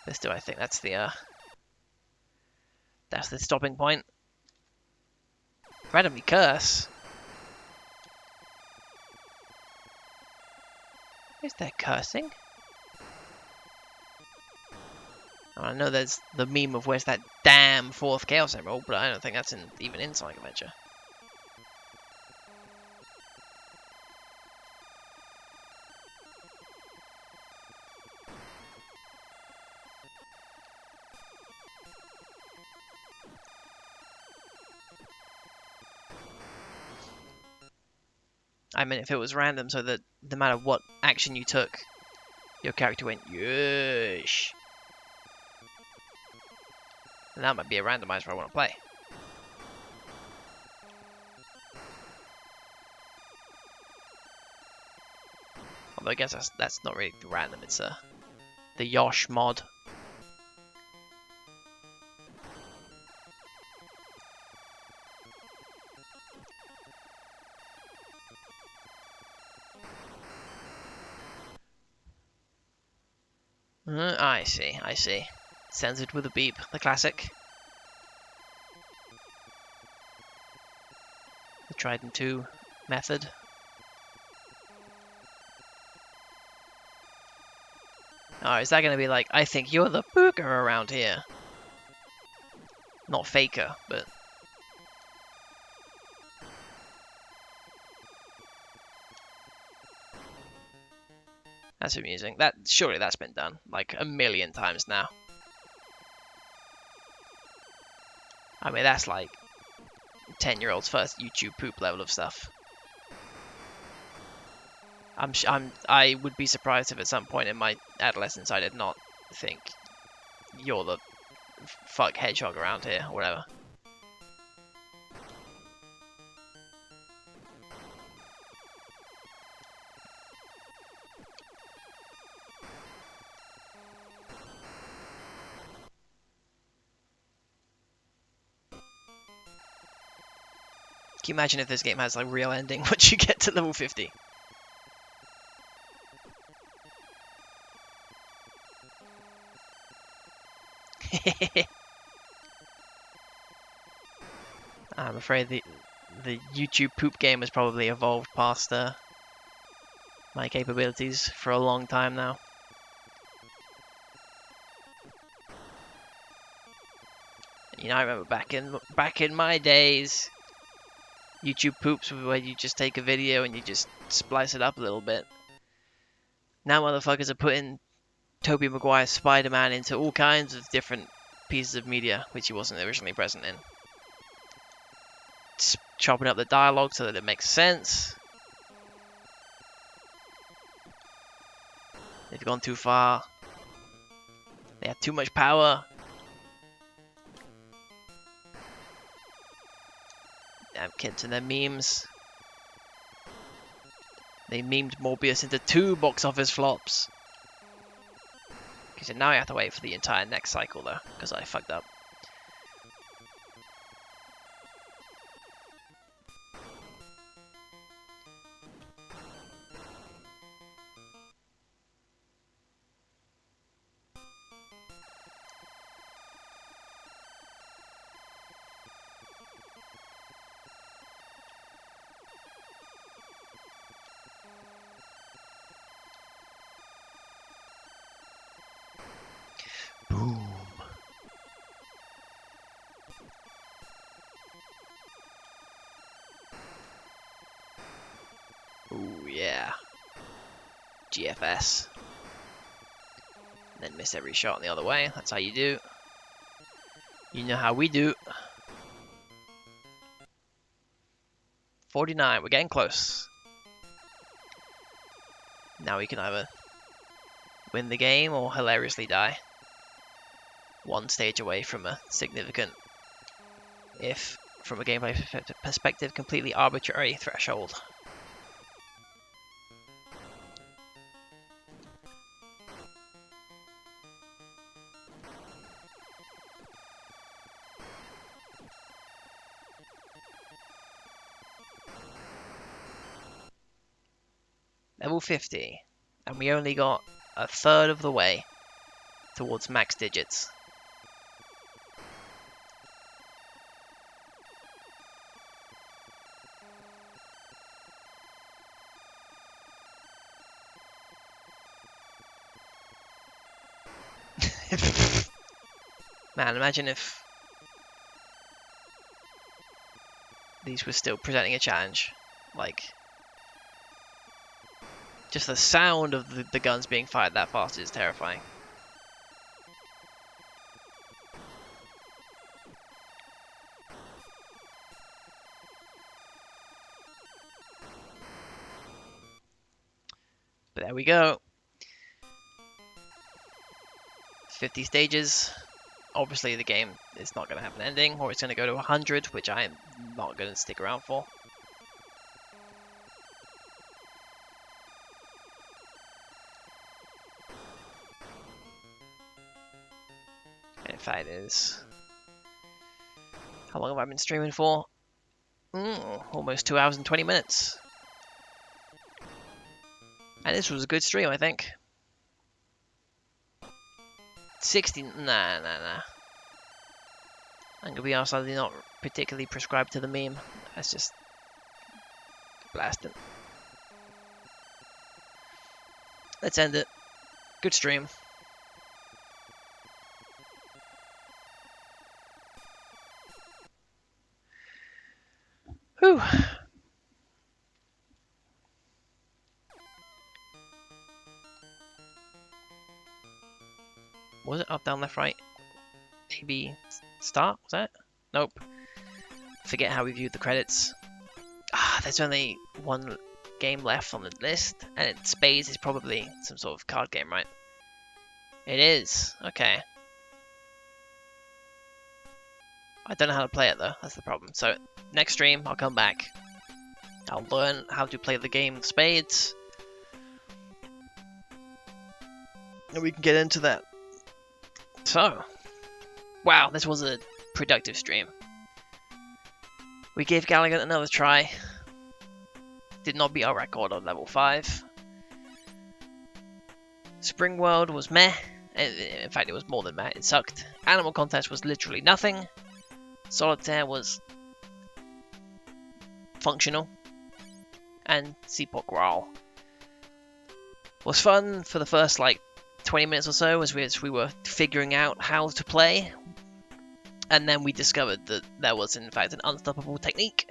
But still, I think that's the stopping point. Randomly curse. Is there cursing? I know there's the meme of where's that damn fourth Chaos Emerald, but I don't think that's even in Sonic Adventure. I mean, if it was random, so that no matter what action you took, your character went, yeesh. And that might be a randomizer I want to play. Although I guess that's not really random, it's the Yosh mod. I see. Censored with a beep, the classic. The Trident 2 method. Oh, is that going to be like, I think you're the booger around here? Not Faker, but... That's amusing. Surely that's been done, like, a million times now. I mean, that's like 10-year-old's first YouTube poop level of stuff. I would be surprised if at some point in my adolescence I did not think you're the fuck hedgehog around here, or whatever. Can you imagine if this game has like real ending once you get to level 50? I'm afraid the YouTube poop game has probably evolved past my capabilities for a long time now. You know, I remember back in my days, YouTube poops were where you just take a video and you just splice it up a little bit. Now motherfuckers are putting Tobey Maguire's Spider-Man into all kinds of different pieces of media, which he wasn't originally present in. Just chopping up the dialogue so that it makes sense. They've gone too far. They have too much power. Damn kids and their memes. They memed Morbius into 2 box office flops. So now I have to wait for the entire next cycle though, because I fucked up. Boom. Ooh, yeah. GFS. And then miss every shot in the other way. That's how you do. You know how we do. 49. We're getting close. Now we can either win the game or hilariously die. One stage away from a significant, if from a gameplay perspective, completely arbitrary threshold. Level 50, and we only got a third of the way towards max digits. Man, imagine if these were still presenting a challenge. Like, just the sound of the guns being fired that fast is terrifying. But there we go. 50 stages. Obviously the game is not going to have an ending, or it's going to go to 100, which I am not going to stick around for. And in fact, it is... How long have I been streaming for? Almost 2 hours and 20 minutes. And this was a good stream, I think. 60... Nah. I'm gonna be honest, I'm not particularly prescribed to the meme. That's just... blasting. Let's end it. Good stream. Whew. Was it up, down, left, right? Maybe start? Was that? Nope. Forget how we viewed the credits. There's only one game left on the list, and Spades is probably some sort of card game, right? It is. Okay. I don't know how to play it though, that's the problem. So, next stream, I'll come back. I'll learn how to play the game Spades. And we can get into that. So, wow, this was a productive stream. We gave Gallagant another try. Did not beat our record on level 5. Spring World was meh. In fact, it was more than meh, it sucked. Animal Contest was literally nothing. Solitaire was functional. And Seaport Guarl was fun for the first like 20 minutes or so as we were figuring out how to play, and then we discovered that there was in fact an unstoppable technique,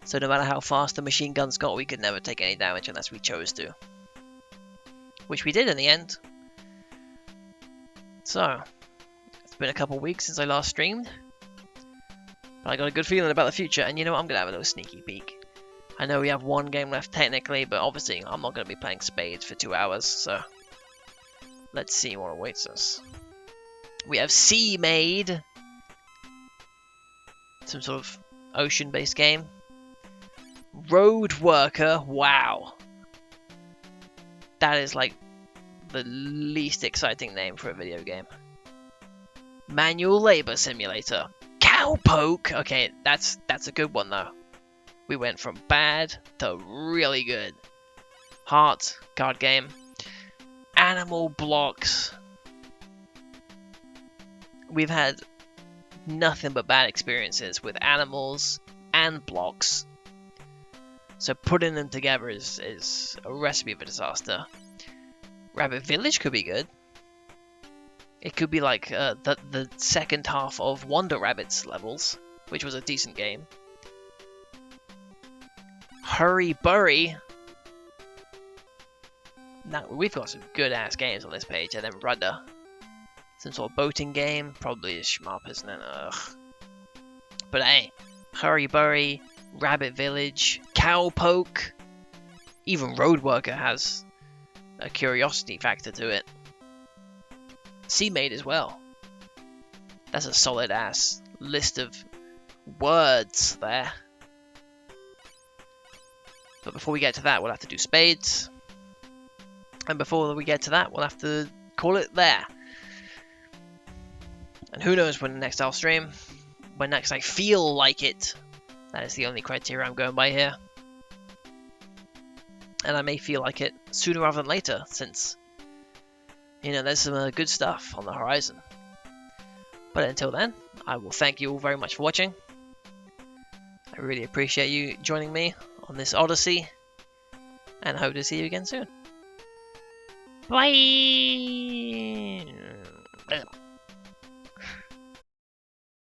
so no matter how fast the machine guns got, we could never take any damage unless we chose to, which we did in the end. So it's been a couple weeks since I last streamed, but I got a good feeling about the future, and you know what, I'm gonna have a little sneaky peek. I know we have one game left technically, but obviously I'm not going to be playing Spades for 2 hours, so let's see what awaits us. We have Sea Maid, some sort of ocean-based game. Road Worker, wow. That is like the least exciting name for a video game. Manual Labor Simulator. Cowpoke! Okay, that's a good one though. We went from bad to really good. Heart, card game. Animal Blocks. We've had nothing but bad experiences with animals and blocks. So putting them together is a recipe for disaster. Rabbit Village could be good. It could be like the second half of Wonder Rabbit's levels, which was a decent game. Hurry Burry. Now we've got some good ass games on this page, and then Rudder. Some sort of boating game, probably a shmup, isn't it? Ugh. But hey, Hurry Burry, Rabbit Village, Cowpoke, even Road Worker has a curiosity factor to it. Seamaid as well. That's a solid ass list of words there. But before we get to that, we'll have to do spades. And before we get to that, we'll have to call it there. And who knows when next I'll stream. When next I feel like it. That is the only criteria I'm going by here. And I may feel like it sooner rather than later, since, you know, there's some good stuff on the horizon. But until then, I will thank you all very much for watching. I really appreciate you joining me on this odyssey, and I hope to see you again soon. Bye!